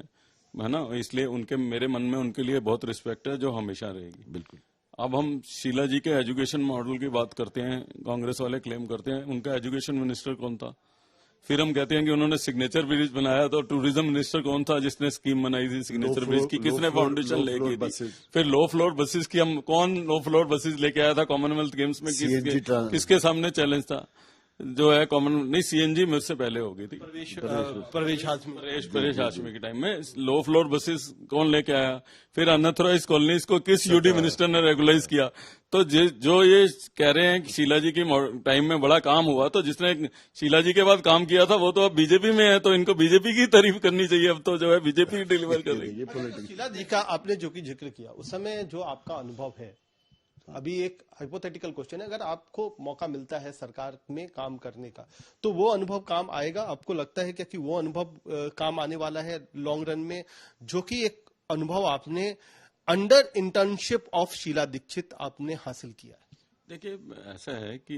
है ना, इसलिए उनके, मेरे मन में उनके लिए बहुत रिस्पेक्ट है जो हमेशा रहेगी। बिल्कुल। अब हम शीला जी के एजुकेशन मॉडल की बात करते हैं, कांग्रेस वाले क्लेम करते हैं उनका एजुकेशन मिनिस्टर कौन था, फिर हम कहते हैं कि उन्होंने सिग्नेचर ब्रिज बनाया, तो टूरिज्म मिनिस्टर कौन था जिसने स्कीम बनाई थी सिग्नेचर ब्रिज की, किसने फाउंडेशन लेके दी, फिर लो फ्लोर बसेस की, हम कौन लो फ्लोर बसेस लेके आया था कॉमनवेल्थ गेम्स में, किसके सामने चैलेंज था, जो है कॉमन नहीं, सीएनजी मेरे से पहले हो गई थी, परेश हाशमी के टाइम में लो फ्लोर बसेस कौन लेके आया, फिर अनऑथराइज्ड कॉलोनीज को किस यूडी मिनिस्टर ने रेगुलाइज किया। तो जो ये कह रहे हैं कि शीला जी के टाइम में बड़ा काम हुआ, तो जिसने शीला जी के बाद काम किया था वो तो अब बीजेपी में है, तो इनको बीजेपी की तारीफ करनी चाहिए, अब तो जो है बीजेपी डिलीवर कर रही है। शीला जी का आपने जो कि जिक्र किया, उस समय जो आपका अनुभव है, अभी एक हाइपोथेटिकल क्वेश्चन है, अगर आपको मौका मिलता है सरकार में काम करने का, तो वो अनुभव काम आएगा? आपको लगता है क्या कि वो अनुभव काम आने वाला है लॉन्ग रन में, जो कि एक अनुभव आपने under internship of Sheila Dikshit आपने हासिल किया है? देखिए, ऐसा है कि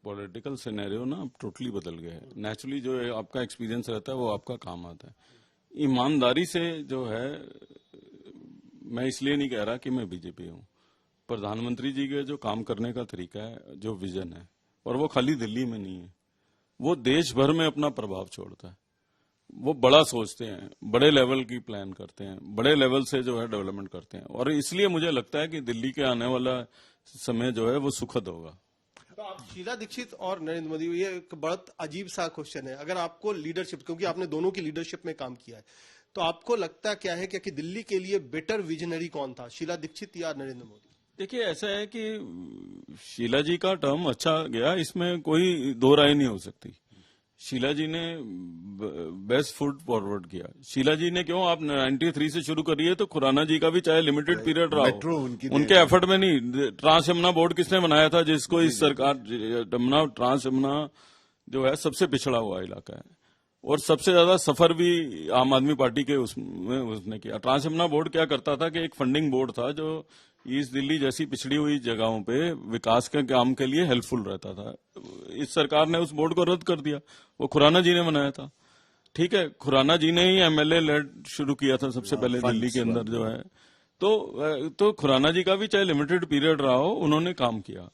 पॉलिटिकल सिनेरियो ना अब टोटली बदल गया है। नेचुरली जो है आपका एक्सपीरियंस रहता है वो आपका काम आता है। ईमानदारी से जो है, मैं इसलिए नहीं कह रहा कि मैं बीजेपी हूँ, प्रधानमंत्री जी के जो काम करने का तरीका है, जो विजन है, और वो खाली दिल्ली में नहीं है, वो देश भर में अपना प्रभाव छोड़ता है। वो बड़ा सोचते हैं, बड़े लेवल की प्लान करते हैं, बड़े लेवल से जो है डेवलपमेंट करते हैं, और इसलिए मुझे लगता है कि दिल्ली के आने वाला समय जो है वो सुखद होगा। तो आप शीला दीक्षित और नरेंद्र मोदी, ये एक बहुत अजीब सा क्वेश्चन है, अगर आपको लीडरशिप, क्योंकि आपने दोनों की लीडरशिप में काम किया है, तो आपको लगता क्या है कि दिल्ली के लिए बेटर विजनरी कौन था, शीला दीक्षित या नरेंद्र मोदी? देखिए, ऐसा है कि शीला जी का टर्म अच्छा गया, इसमें कोई दो राय नहीं हो सकती। शीला जी ने बेस्ट फुट फॉरवर्ड किया। शीला जी ने क्यों, आप 93 से शुरू करिए तो खुराना जी का भी चाहे लिमिटेड पीरियड रहा हो, उनके एफर्ट में नहीं। ट्रांस यमुना बोर्ड किसने बनाया था, जिसको इस सरकार, ट्रांस यमुना जो है सबसे पिछड़ा हुआ इलाका है, और सबसे ज्यादा सफर भी आम आदमी पार्टी के उसमें उसने किया। ट्रांस यमुना बोर्ड क्या करता था कि एक फंडिंग बोर्ड था जो ईस्ट दिल्ली जैसी पिछड़ी हुई जगहों पे विकास के काम के लिए हेल्पफुल रहता था। इस सरकार ने उस बोर्ड को रद्द कर दिया, वो खुराना जी ने बनाया था। ठीक है, खुराना जी ने ही एमएलए लेड शुरू किया था सबसे पहले दिल्ली के अंदर जो है, तो खुराना जी का भी चाहे लिमिटेड पीरियड रहा हो, उन्होंने काम किया।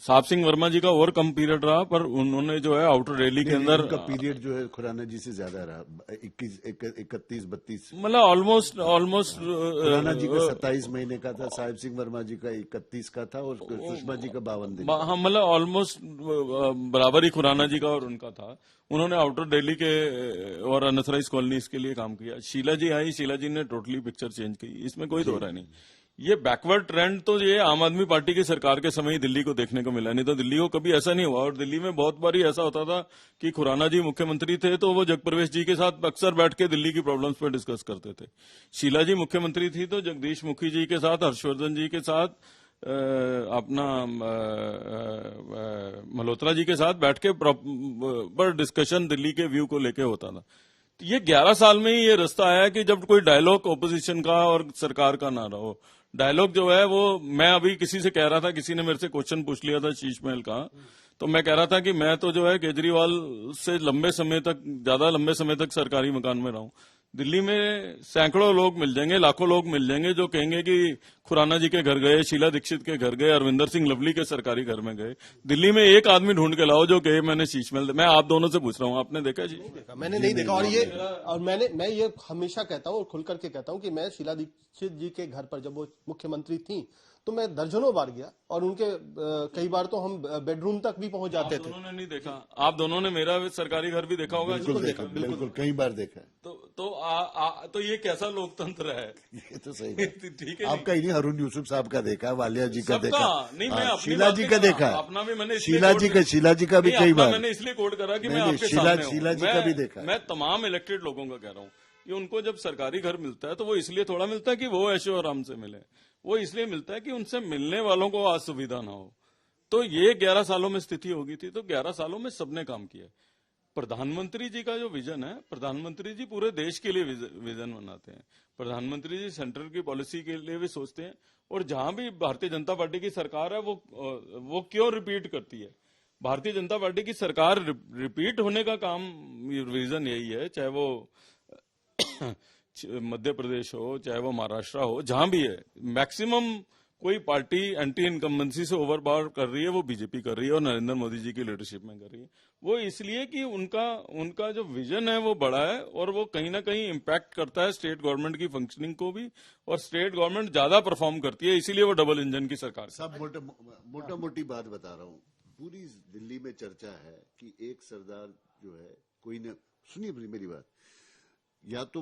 साहब सिंह वर्मा जी का और कम पीरियड रहा, पर उन्होंने जो है आउटर रैली के अंदर उनका पीरियड जो है खुराना जी से ज्यादा रहा, 31-32 मतलब ऑलमोस्ट खुराना जी का 27 महीने का था, साहिब सिंह वर्मा जी का 31 का था और सुषमा जी का 52 दिन। हाँ, मतलब ऑलमोस्ट बराबर ही खुराना जी का और उनका था। उन्होंने आउटर दिल्ली के और अनथराइज कॉलोनीज के लिए काम किया। शीला जी आई, शीला जी ने टोटली पिक्चर चेंज की, इसमें कोई दो राय नहीं। ये बैकवर्ड ट्रेंड तो ये आम आदमी पार्टी की सरकार के समय ही दिल्ली को देखने को मिला, नहीं तो दिल्ली को कभी ऐसा नहीं हुआ। और दिल्ली में बहुत बार ऐसा होता था कि खुराना जी मुख्यमंत्री थे तो वो जगप्रवेश जी के साथ अक्सर बैठ के दिल्ली की प्रॉब्लम्स पर डिस्कस करते थे। शीला जी मुख्यमंत्री थी तो जगदीश मुखी जी के साथ, हर्षवर्धन जी के साथ, अपना मल्होत्रा जी के साथ बैठ के पर डिस्कशन दिल्ली के व्यू को लेके होता था। ये 11 साल में ही ये रास्ता आया कि जब कोई डायलॉग ओपोजिशन का और सरकार का ना रहो। डायलॉग जो है वो, मैं अभी किसी से कह रहा था, किसी ने मेरे से क्वेश्चन पूछ लिया था शीश महल का, तो मैं कह रहा था कि मैं तो जो है केजरीवाल से ज्यादा लंबे समय तक सरकारी मकान में रहा हूं। दिल्ली में सैकड़ों लोग मिल जाएंगे, लाखों लोग मिल जाएंगे जो कहेंगे कि खुराना जी के घर गए, शीला दीक्षित के घर गए, अरविंदर सिंह लवली के सरकारी घर में गए। दिल्ली में एक आदमी ढूंढ के लाओ जो कहे मैंने शीश महल। मैं आप दोनों से पूछ रहा हूँ, आपने देखा जी? मैंने नहीं देखा। और मैं ये हमेशा कहता हूँ और खुल करके कहता हूँ कि मैं शीला दीक्षित जी के घर पर जब वो मुख्यमंत्री थी तो मैं दर्जनों बार गया और उनके कई बार तो हम बेडरूम तक भी पहुंच जाते थे। दोनों ने नहीं देखा, आप दोनों ने मेरा सरकारी घर भी देखा होगा। बिल्कुल कई बार देखा है। तो ये कैसा लोकतंत्र है? ये तो सही है। ठीक है, आपका ही नहीं, अरुण यूसुफ साहब का देखा, वालिया जी का देखा, नहीं, मैं शीला जी का देखा, अपना भी मैंने शीला जी का भी कई बार मैंने इसलिए कोट करा कि मैं आपके सामने हूं। शीला जी का भी देखा। मैं तमाम इलेक्टेड लोगों का कह रहा हूँ कि उनको जब सरकारी घर मिलता है तो वो इसलिए थोड़ा मिलता है कि वो ऐशो आराम से मिले, वो इसलिए मिलता है कि उनसे मिलने वालों को असुविधा ना हो। तो ये 11 सालों में स्थिति होगी थी, तो 11 सालों में सबने काम किया। प्रधानमंत्री जी का जो विजन है, प्रधानमंत्री जी पूरे देश के लिए विजन बनाते हैं। प्रधानमंत्री जी सेंट्रल की पॉलिसी के लिए भी सोचते हैं, और जहां भी भारतीय जनता पार्टी की सरकार है वो क्यों रिपीट करती है? भारतीय जनता पार्टी की सरकार रिपीट होने का काम, रीजन यही है, चाहे वो मध्य प्रदेश हो, चाहे वो महाराष्ट्र हो, जहां भी है, मैक्सिमम कोई पार्टी एंटी इनकम्बेंसी से ओवर पावर कर रही है, वो बीजेपी कर रही है और नरेंद्र मोदी जी की लीडरशिप में कर रही है। वो इसलिए कि उनका जो विजन है वो बड़ा है और वो कहीं ना कहीं इम्पैक्ट करता है स्टेट गवर्नमेंट की फंक्शनिंग को भी, और स्टेट गवर्नमेंट ज्यादा परफॉर्म करती है, इसीलिए वो डबल इंजन की सरकार। सब मोटा मोटी बात बता रहा हूँ। पूरी दिल्ली में चर्चा है कि एक सरदार जो है, कोई ने, सुनिए मेरी बात, या तो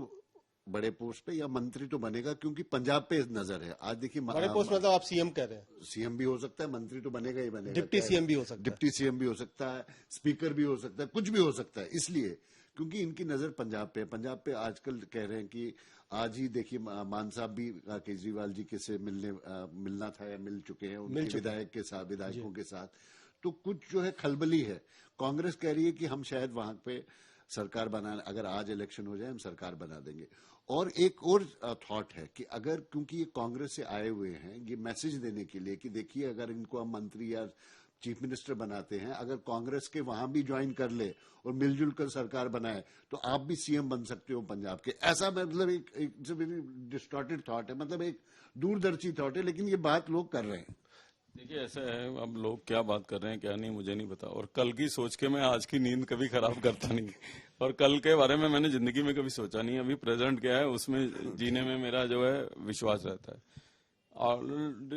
बड़े पोस्ट पे या मंत्री तो बनेगा, क्योंकि पंजाब पे नजर है। आज देखिए, बड़े पोस्ट मतलब आप सीएम कह रहे हैं? सीएम भी हो सकता है, मंत्री तो बनेगा ही बनेगा, डिप्टी सीएम भी हो सकता है, डिप्टी सीएम भी हो सकता है, स्पीकर भी हो सकता है, कुछ भी हो सकता है। इसलिए क्योंकि इनकी नजर पंजाब पे है। पंजाब पे आजकल कह रहे हैं कि आज ही देखिए मान साहब भी केजरीवाल जी के से मिलना था या मिल चुके हैं उनके विधायकों के साथ। तो कुछ जो है खलबली है। कांग्रेस कह रही है कि हम शायद वहां पे सरकार बना, अगर आज इलेक्शन हो जाए हम सरकार बना देंगे। और एक और थॉट है कि अगर, क्योंकि ये कांग्रेस से आए हुए हैं, ये मैसेज देने के लिए कि देखिए अगर इनको हम मंत्री या चीफ मिनिस्टर बनाते हैं, अगर कांग्रेस के वहां भी ज्वाइन कर ले और मिलजुल कर सरकार बनाए तो आप भी सीएम बन सकते हो पंजाब के। ऐसा मतलब एक डिस्टॉर्टेड थॉट है, मतलब एक दूरदर्शी थॉट है, लेकिन ये बात लोग कर रहे हैं। देखिए ऐसा है, अब लोग क्या बात कर रहे हैं क्या नहीं मुझे नहीं पता, और कल की सोच के मैं आज की नींद कभी खराब करता नहीं, और कल के बारे में मैंने जिंदगी में कभी सोचा नहीं। अभी प्रेजेंट क्या है उसमें जीने में मेरा जो है विश्वास रहता है, और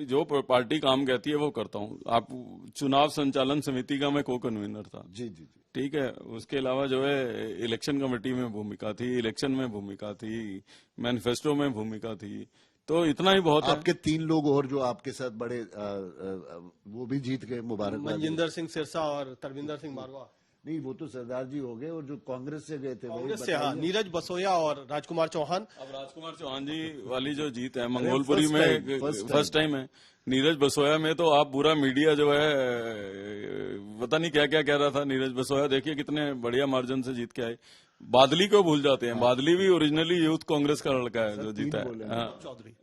जो पार्टी काम कहती है वो करता हूँ। आप चुनाव संचालन समिति का मैं को कन्वीनर था। जी जी जी, ठीक है। उसके अलावा जो है इलेक्शन कमेटी में भूमिका थी, इलेक्शन में भूमिका थी, मैनिफेस्टो में भूमिका थी, तो इतना ही बहुत है। आपके 3 लोग और जो आपके साथ बड़े वो भी जीत गए, मुबारक। मनजिंदर सिंह सिरसा और तरविंदर सिंह मारवा। नहीं, वो तो सरदार जी हो गए, और जो कांग्रेस से गए थे, कांग्रेस से हाँ, नीरज बसोया और राजकुमार चौहान। अब राजकुमार चौहान जी वाली जो जीत है मंगोलपुरी में फर्स्ट टाइम है। नीरज बसोया में तो आप पूरा मीडिया जो है पता नहीं क्या क्या कह रहा था। नीरज बसोया देखिए कितने बढ़िया मार्जिन से जीत के आए। बादली को भूल जाते हैं, बादली भी ओरिजिनली यूथ कांग्रेस का लड़का है जो जीता है। चौधरी।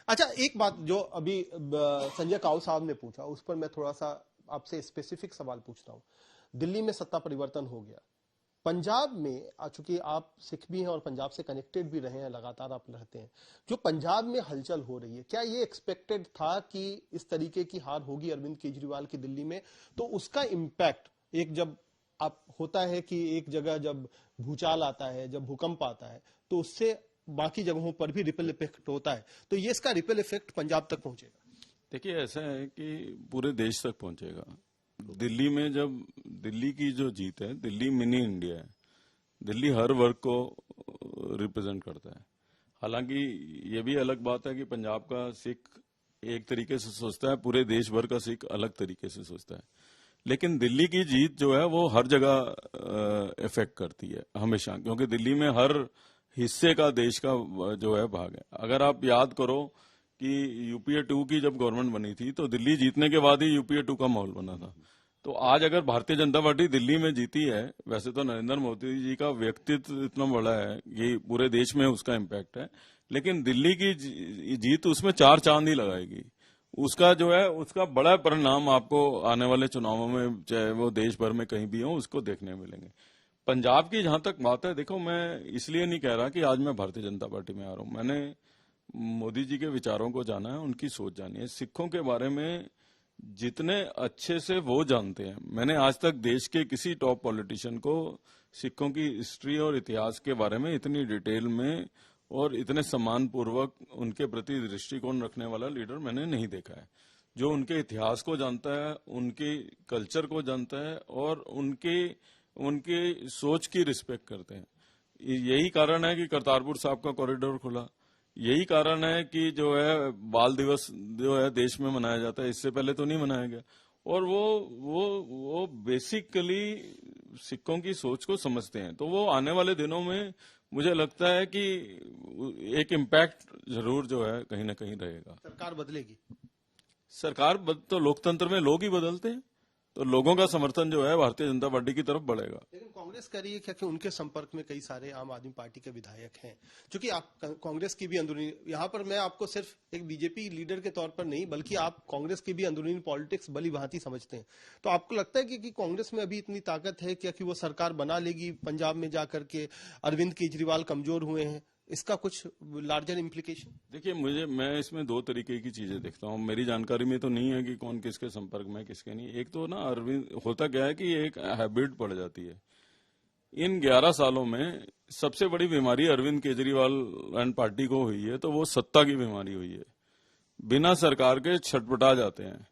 अच्छा, एक बात जो अभी संजय काऊ साहब ने पूछा, उस पर मैं थोड़ा सा आपसे स्पेसिफिक सवाल पूछता हूँ। दिल्ली में सत्ता परिवर्तन हो गया, पंजाब में चूंकि आप सिख भी हैं और पंजाब से कनेक्टेड भी रहे हैं, लगातार आप रहते हैं, जो पंजाब में हलचल हो रही है, क्या ये एक्सपेक्टेड था कि इस तरीके की हार होगी अरविंद केजरीवाल की दिल्ली में? तो उसका इम्पैक्ट एक जब आप होता है कि एक जगह जब भूचाल आता है, जब भूकंप आता है, तो उससे बाकी जगहों पर भी रिपल इफेक्ट होता है, तो ये इसका रिपल इफेक्ट पंजाब तक पहुंचेगा? देखिए, ऐसा है कि पूरे देश तक पहुंचेगा। दिल्ली में जब दिल्ली की जो जीत है, दिल्ली मिनी इंडिया है, दिल्ली हर वर्ग को रिप्रेजेंट करता है। हालांकि ये भी अलग बात है कि पंजाब का सिख एक तरीके से सोचता है, पूरे देश भर का सिख अलग तरीके से सोचता है, लेकिन दिल्ली की जीत जो है वो हर जगह इफेक्ट करती है हमेशा, क्योंकि दिल्ली में हर हिस्से का देश का जो है भाग है। अगर आप याद करो कि यूपीए 2 की जब गवर्नमेंट बनी थी तो दिल्ली जीतने के बाद ही यूपीए 2 का माहौल बना था। तो आज अगर भारतीय जनता पार्टी दिल्ली में जीती है, वैसे तो नरेंद्र मोदी जी का व्यक्तित्व इतना बड़ा है कि पूरे देश में उसका इम्पैक्ट है, लेकिन दिल्ली की जीत उसमें 4 चांद ही लगाएगी। उसका जो है उसका बड़ा परिणाम आपको आने वाले चुनावों में, चाहे वो देश भर में कहीं भी हो, उसको देखने मिलेंगे। पंजाब की जहां तक बात है, देखो, मैं इसलिए नहीं कह रहा कि आज मैं भारतीय जनता पार्टी में आ रहा हूं। मैंने मोदी जी के विचारों को जाना है, उनकी सोच जानी है। सिखों के बारे में जितने अच्छे से वो जानते हैं, मैंने आज तक देश के किसी टॉप पॉलिटिशियन को सिखों की हिस्ट्री और इतिहास के बारे में इतनी डिटेल में और इतने सम्मानपूर्वक उनके प्रति दृष्टिकोण रखने वाला लीडर मैंने नहीं देखा है, जो उनके इतिहास को जानता है, उनके कल्चर को जानता है और उनके सोच की रिस्पेक्ट करते हैं। यही कारण है कि करतारपुर साहब का कॉरिडोर खुला, यही कारण है कि जो है बाल दिवस जो है देश में मनाया जाता है, इससे पहले तो नहीं मनाया गया। और वो बेसिकली सिखों की सोच को समझते हैं, तो वो आने वाले दिनों में मुझे लगता है कि एक इम्पैक्ट जरूर जो है कहीं ना कहीं रहेगा। सरकार बदलेगी? तो लोकतंत्र में लोग ही बदलते हैं, तो लोगों का समर्थन जो है भारतीय जनता पार्टी की तरफ बढ़ेगा। लेकिन कांग्रेस कह रही है क्या कि उनके संपर्क में कई सारे आम आदमी पार्टी के विधायक हैं, क्योंकि आप कांग्रेस की भी अंदरूनी, यहाँ पर मैं आपको सिर्फ एक बीजेपी लीडर के तौर पर नहीं बल्कि आप कांग्रेस की भी अंदरूनी पॉलिटिक्स भली भांति समझते हैं, तो आपको लगता है कि कांग्रेस में अभी इतनी ताकत है क्या कि वो सरकार बना लेगी पंजाब में जाकर के? अरविंद केजरीवाल कमजोर हुए हैं, इसका कुछ लार्जर इम्प्लीकेशन? देखिए, मैं इसमें 2 तरीके की चीजें देखता हूँ। मेरी जानकारी में तो नहीं है कि कौन किसके संपर्क में, किसके नहीं। एक तो ना, अरविंद, होता क्या है कि एक हैबिट पड़ जाती है। इन 11 सालों में सबसे बड़ी बीमारी अरविंद केजरीवाल एंड पार्टी को हुई है, तो वो सत्ता की बीमारी हुई है। बिना सरकार के छटपटा जाते हैं।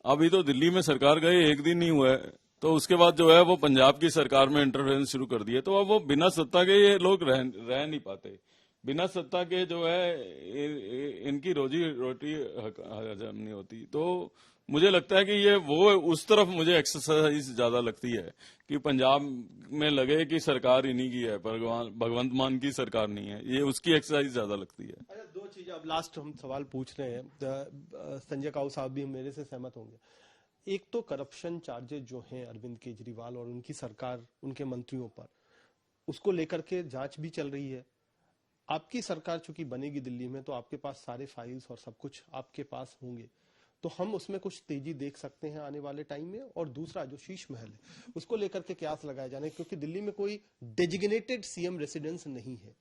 अभी तो दिल्ली में सरकार गए 1 दिन नहीं हुआ है, तो उसके बाद जो है वो पंजाब की सरकार में इंटरफेरेंस शुरू कर दिया। तो अब वो बिना सत्ता के ये लोग रह नहीं पाते। बिना सत्ता के जो है इनकी रोजी रोटी हजम नहीं होती। तो मुझे लगता है कि ये वो उस तरफ मुझे एक्सरसाइज ज्यादा लगती है कि पंजाब में लगे कि सरकार इन्हीं की है, भगवंत मान की सरकार नहीं है, ये उसकी एक्सरसाइज ज्यादा लगती है। अच्छा, 2 चीजें अब लास्ट हम सवाल पूछ रहे हैं, संजय काऊ साहब भी मेरे से सहमत होंगे। एक तो करप्शन चार्जेस जो हैं अरविंद केजरीवाल और उनकी सरकार, उनके मंत्रियों पर, उसको लेकर के जांच भी चल रही है। आपकी सरकार चूंकि बनेगी दिल्ली में, तो आपके पास सारे फाइल्स और सब कुछ आपके पास होंगे, तो हम उसमें कुछ तेजी देख सकते हैं आने वाले टाइम में। और दूसरा, जो शीश महल है, उसको लेकर के कयास लगाए जाने, क्योंकि दिल्ली में कोई डेजिग्नेटेड सीएम रेसिडेंस नहीं है।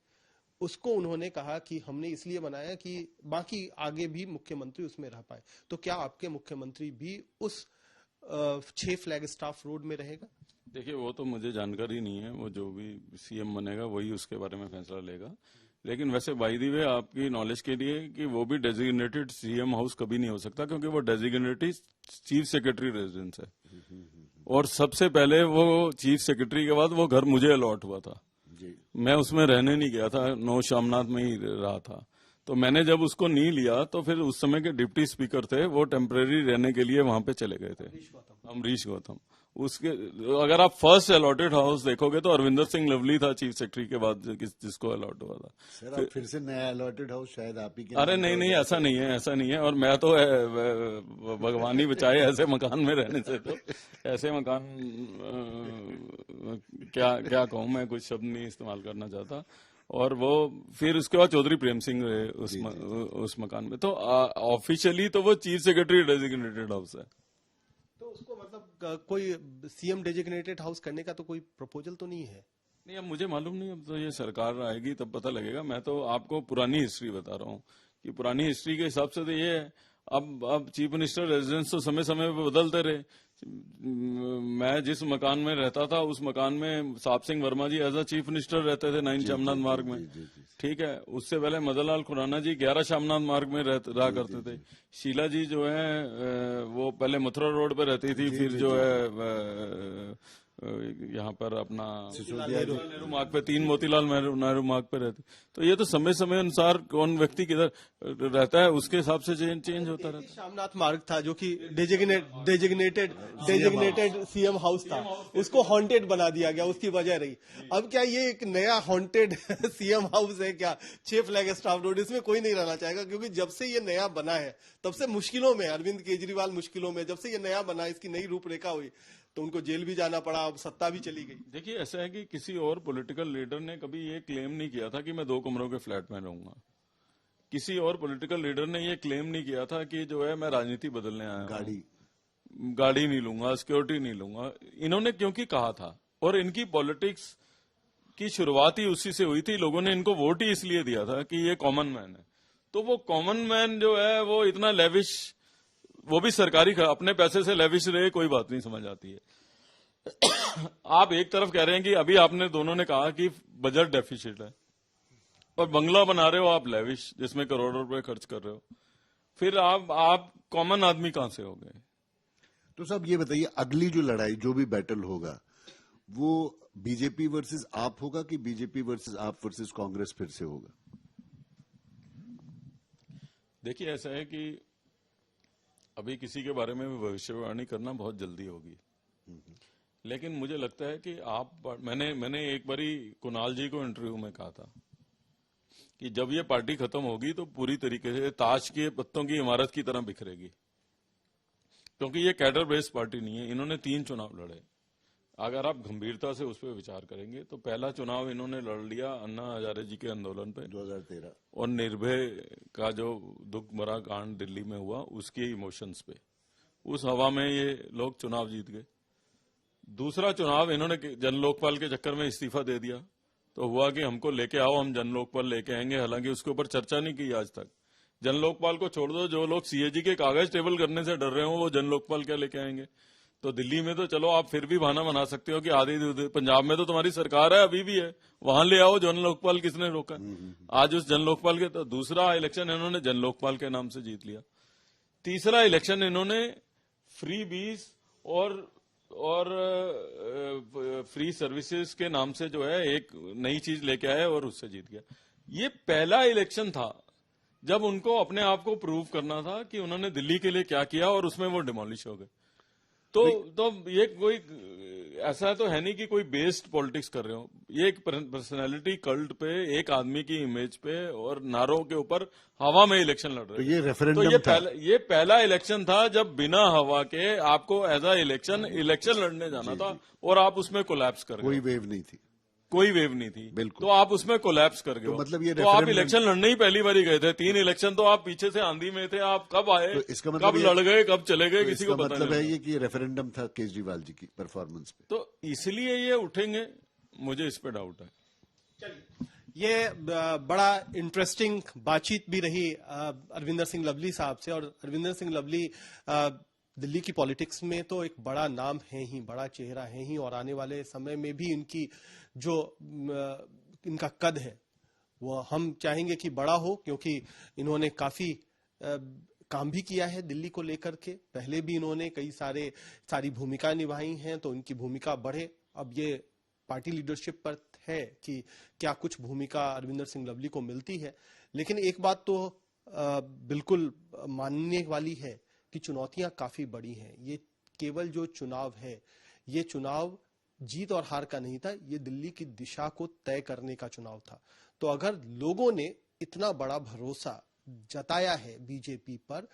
उसको उन्होंने कहा कि हमने इसलिए बनाया कि बाकी आगे भी मुख्यमंत्री उसमें रह पाए। तो क्या आपके मुख्यमंत्री भी उस 6 फ्लैग स्टाफ रोड में रहेगा? देखिए, वो तो मुझे जानकारी नहीं है, वो जो भी सीएम बनेगा वही उसके बारे में फैसला लेगा। लेकिन वैसे बाय द वे आपकी नॉलेज के लिए कि वो भी डेजिग्नेटेड सीएम हाउस कभी नहीं हो सकता, क्योंकि वो डेजिग्नेटेड चीफ सेक्रेटरी रेजिडेंस है। और सबसे पहले वो चीफ सेक्रेटरी के बाद वो घर मुझे अलॉट हुआ था। मैं उसमें रहने नहीं गया था, नो शामनाथ में ही रहा था। तो मैंने जब उसको नहीं लिया, तो फिर उस समय के डिप्टी स्पीकर थे, वो टेम्परेरी रहने के लिए वहां पे चले गए थे, अमरीश गौतम। उसके अगर आप फर्स्ट अलॉटेड हाउस देखोगे तो अरविंदर सिंह लवली था चीफ सेक्रेटरी के बाद जिसको अलॉट हुआ था। सर, फिर से नया अलॉटेड हाउस शायद आप ही के। अरे नहीं, ऐसा नहीं है, ऐसा नहीं है। और मैं तो भगवान ही बचाए ऐसे मकान में रहने से। तो ऐसे मकान क्या कहूँ, मैं कुछ शब्द नहीं इस्तेमाल करना चाहता। और वो फिर उसके बाद चौधरी प्रेम सिंह रहे उस मकान में। तो ऑफिशियली तो वो चीफ सेक्रेटरी डेजिग्नेटेड हाउस है। तो उसको मतलब कोई सीएम डेजिग्नेटेड हाउस करने का तो कोई प्रपोजल तो नहीं है। नहीं, अब मुझे मालूम नहीं, अब तो ये सरकार आएगी तब पता लगेगा। मैं तो आपको पुरानी हिस्ट्री बता रहा हूँ कि पुरानी हिस्ट्री के हिसाब से तो ये है। अब चीफ मिनिस्टर रेजिडेंस तो समय समय पर बदलते रहे। मैं जिस मकान में रहता था उस मकान में साहब सिंह वर्मा जी एज अ चीफ मिनिस्टर रहते थे 9 शामनाथ मार्ग में, ठीक है। उससे पहले मदनलाल खुराना जी 11 शामनाथ मार्ग में रहा करते थे। शीला जी जो है वो पहले मथुरा रोड पे रहती थी, फिर जो है यहाँ पर अपना नेहरू मार्ग पे 3 मोतीलाल नेहरू मार्ग पे रहते। तो ये तो समय समय अनुसार कौन व्यक्ति किधर रहता है उसके हिसाब से चेंज होता रहता है। शामनाथ मार्ग था जो कि डेजिग्नेटेड सीएम हाउस था, उसको हॉन्टेड बना दिया गया, उसकी वजह रही। अब क्या ये एक नया हॉन्टेड सीएम हाउस है क्या? 6 फ्लैग स्टाफ रोड, इसमें कोई नहीं रहना चाहेगा, क्योंकि जब से ये नया बना है तब से मुश्किलों में अरविंद केजरीवाल मुश्किलों में, जब से ये नया बना, इसकी नई रूपरेखा हुई तो उनको जेल भी जाना पड़ा, अब सत्ता भी चली गई। देखिए, ऐसा है कि किसी और पॉलिटिकल लीडर ने कभी ये क्लेम नहीं किया था कि मैं 2 कमरों के फ्लैट में रहूंगा। किसी और पॉलिटिकल लीडर ने ये क्लेम नहीं किया था कि जो है मैं राजनीति बदलने आया हूं, गाड़ी नहीं लूंगा, सिक्योरिटी नहीं लूंगा। इन्होंने क्योंकि कहा था, और इनकी पॉलिटिक्स की शुरुआत ही उसी से हुई थी। लोगों ने इनको वोट ही इसलिए दिया था कि ये कॉमन मैन है। तो वो कॉमन मैन जो है वो इतना लेविश, वो भी सरकारी अपने पैसे से लेविश रहे, कोई बात नहीं समझ आती है। आप एक तरफ कह रहे हैं कि अभी आपने दोनों ने कहा कि बजट डेफिसिट है, और बंगला बना रहे हो आप लेविश जिसमें करोड़ों रुपए खर्च कर रहे हो, फिर आप कॉमन आदमी कहां से हो गए? तो साहब ये बताइए, अगली जो लड़ाई, जो भी बैटल होगा, वो बीजेपी वर्सेस आप होगा कि बीजेपी वर्सेस आप वर्सेस कांग्रेस फिर से होगा? देखिए, ऐसा है कि अभी किसी के बारे में भविष्यवाणी करना बहुत जल्दी होगी, लेकिन मुझे लगता है कि मैंने एक बारी कुणाल जी को इंटरव्यू में कहा था कि जब ये पार्टी खत्म होगी तो पूरी तरीके से ताश के पत्तों की इमारत की तरह बिखरेगी, क्योंकि ये कैडर बेस्ड पार्टी नहीं है। इन्होंने 3 चुनाव लड़े। अगर आप गंभीरता से उस पर विचार करेंगे तो पहला चुनाव इन्होंने लड़ लिया अन्ना हजारे जी के आंदोलन पे 2013, और निर्भय का जो दुख भरा कांड दिल्ली में हुआ उसके इमोशंस पे, उस हवा में ये लोग चुनाव जीत गए। दूसरा चुनाव इन्होंने जन लोकपाल के चक्कर में इस्तीफा दे दिया, तो हुआ कि हमको लेके आओ, हम जन लोकपाल लेके आएंगे। हालांकि उसके ऊपर चर्चा नहीं की आज तक। जन लोकपाल को छोड़ दो, जो लोग सीएजी के कागज टेबल करने से डर रहे हो वो जन लोकपाल क्या लेके आएंगे? तो दिल्ली में तो चलो आप फिर भी बहाना बना सकते हो कि आधी, पंजाब में तो तुम्हारी सरकार है, अभी भी है, वहां ले आओ जन लोकपाल, किसने रोका? आज उस जन लोकपाल के, तो दूसरा इलेक्शन इन्होंने जन लोकपाल के नाम से जीत लिया। तीसरा इलेक्शन इन्होंने फ्री बीज और फ्री सर्विसेज के नाम से जो है एक नई चीज लेके आए और उससे जीत गया। ये पहला इलेक्शन था जब उनको अपने आप को प्रूव करना था कि उन्होंने दिल्ली के लिए क्या किया, और उसमें वो डिमोलिश हो गए। तो ये कोई ऐसा तो है नहीं कि कोई बेस्ड पॉलिटिक्स कर रहे हो। ये एक पर्सनालिटी कल्ट पे, एक आदमी की इमेज पे और नारों के ऊपर हवा में इलेक्शन लड़ रहे। तो ये रेफरेंडम था। ये पहला इलेक्शन था जब बिना हवा के आपको एज अ इलेक्शन लड़ने जाना था, और आप उसमें कोलैप्स कर गए। कोई वेव नहीं थी, कोई वेव नहीं थी, बिल्कुल। तो आप उसमें कोलैप्स कर गए। तो मतलब ये तो आप इलेक्शन लड़ने ही पहली बारी गए थे। 3 इलेक्शन तो आप पीछे से आंधी में थे, आप कब आए, तो इसका मतलब कब लड़ गए, कब चले गए, तो किसी को पता मतलब नहीं। है ये कि रेफरेंडम था केजरीवाल जी की परफॉर्मेंस पे, तो इसलिए ये उठेंगे, मुझे इस पे डाउट है। ये बड़ा इंटरेस्टिंग बातचीत भी रही अरविंदर सिंह लवली साहब से। और अरविंदर सिंह लवली दिल्ली की पॉलिटिक्स में तो एक बड़ा नाम है ही, बड़ा चेहरा है ही, और आने वाले समय में भी इनकी जो इनका कद है वो हम चाहेंगे कि बड़ा हो, क्योंकि इन्होंने काफी काम भी किया है दिल्ली को लेकर के। पहले भी इन्होंने कई सारी भूमिका निभाई हैं, तो इनकी भूमिका बढ़े। अब ये पार्टी लीडरशिप पर है कि क्या कुछ भूमिका अरविंदर सिंह लवली को मिलती है। लेकिन एक बात तो बिल्कुल मानने वाली है कि चुनौतियां काफी बड़ी हैं। ये केवल जो चुनाव है, ये चुनाव जीत और हार का नहीं था, ये दिल्ली की दिशा को तय करने का चुनाव था। तो अगर लोगों ने इतना बड़ा भरोसा जताया है बीजेपी पर,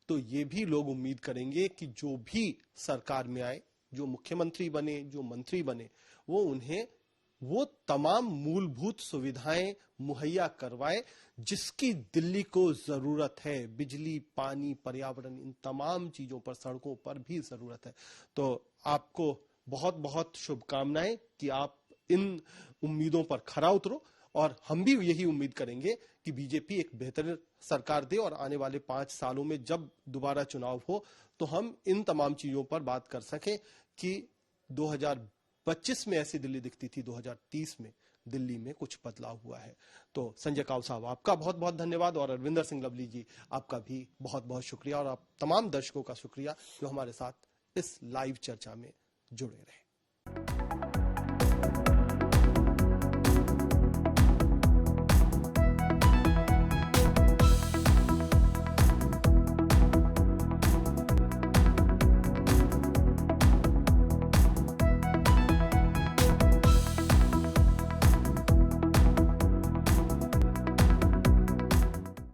तो ये भी लोग उम्मीद करेंगे कि जो भी सरकार में आए, जो मुख्यमंत्री बने, जो मंत्री बने, वो उन्हें वो तमाम मूलभूत सुविधाएं मुहैया करवाए जिसकी दिल्ली को जरूरत है। बिजली, पानी, पर्यावरण, इन तमाम चीजों पर, सड़कों पर भी जरूरत है। तो आपको बहुत बहुत शुभकामनाएं कि आप इन उम्मीदों पर खरा उतरो, और हम भी यही उम्मीद करेंगे कि बीजेपी एक बेहतर सरकार दे और आने वाले 5 सालों में जब दोबारा चुनाव हो तो हम इन तमाम चीजों पर बात कर सकें कि 2025 में ऐसी दिल्ली दिखती थी, 2030 में दिल्ली में कुछ बदलाव हुआ है। तो संजय काव साहब, आपका बहुत बहुत धन्यवाद, और अरविंदर सिंह लवली जी, आपका भी बहुत बहुत शुक्रिया, और आप तमाम दर्शकों का शुक्रिया जो हमारे साथ इस लाइव चर्चा में जुड़े रहे।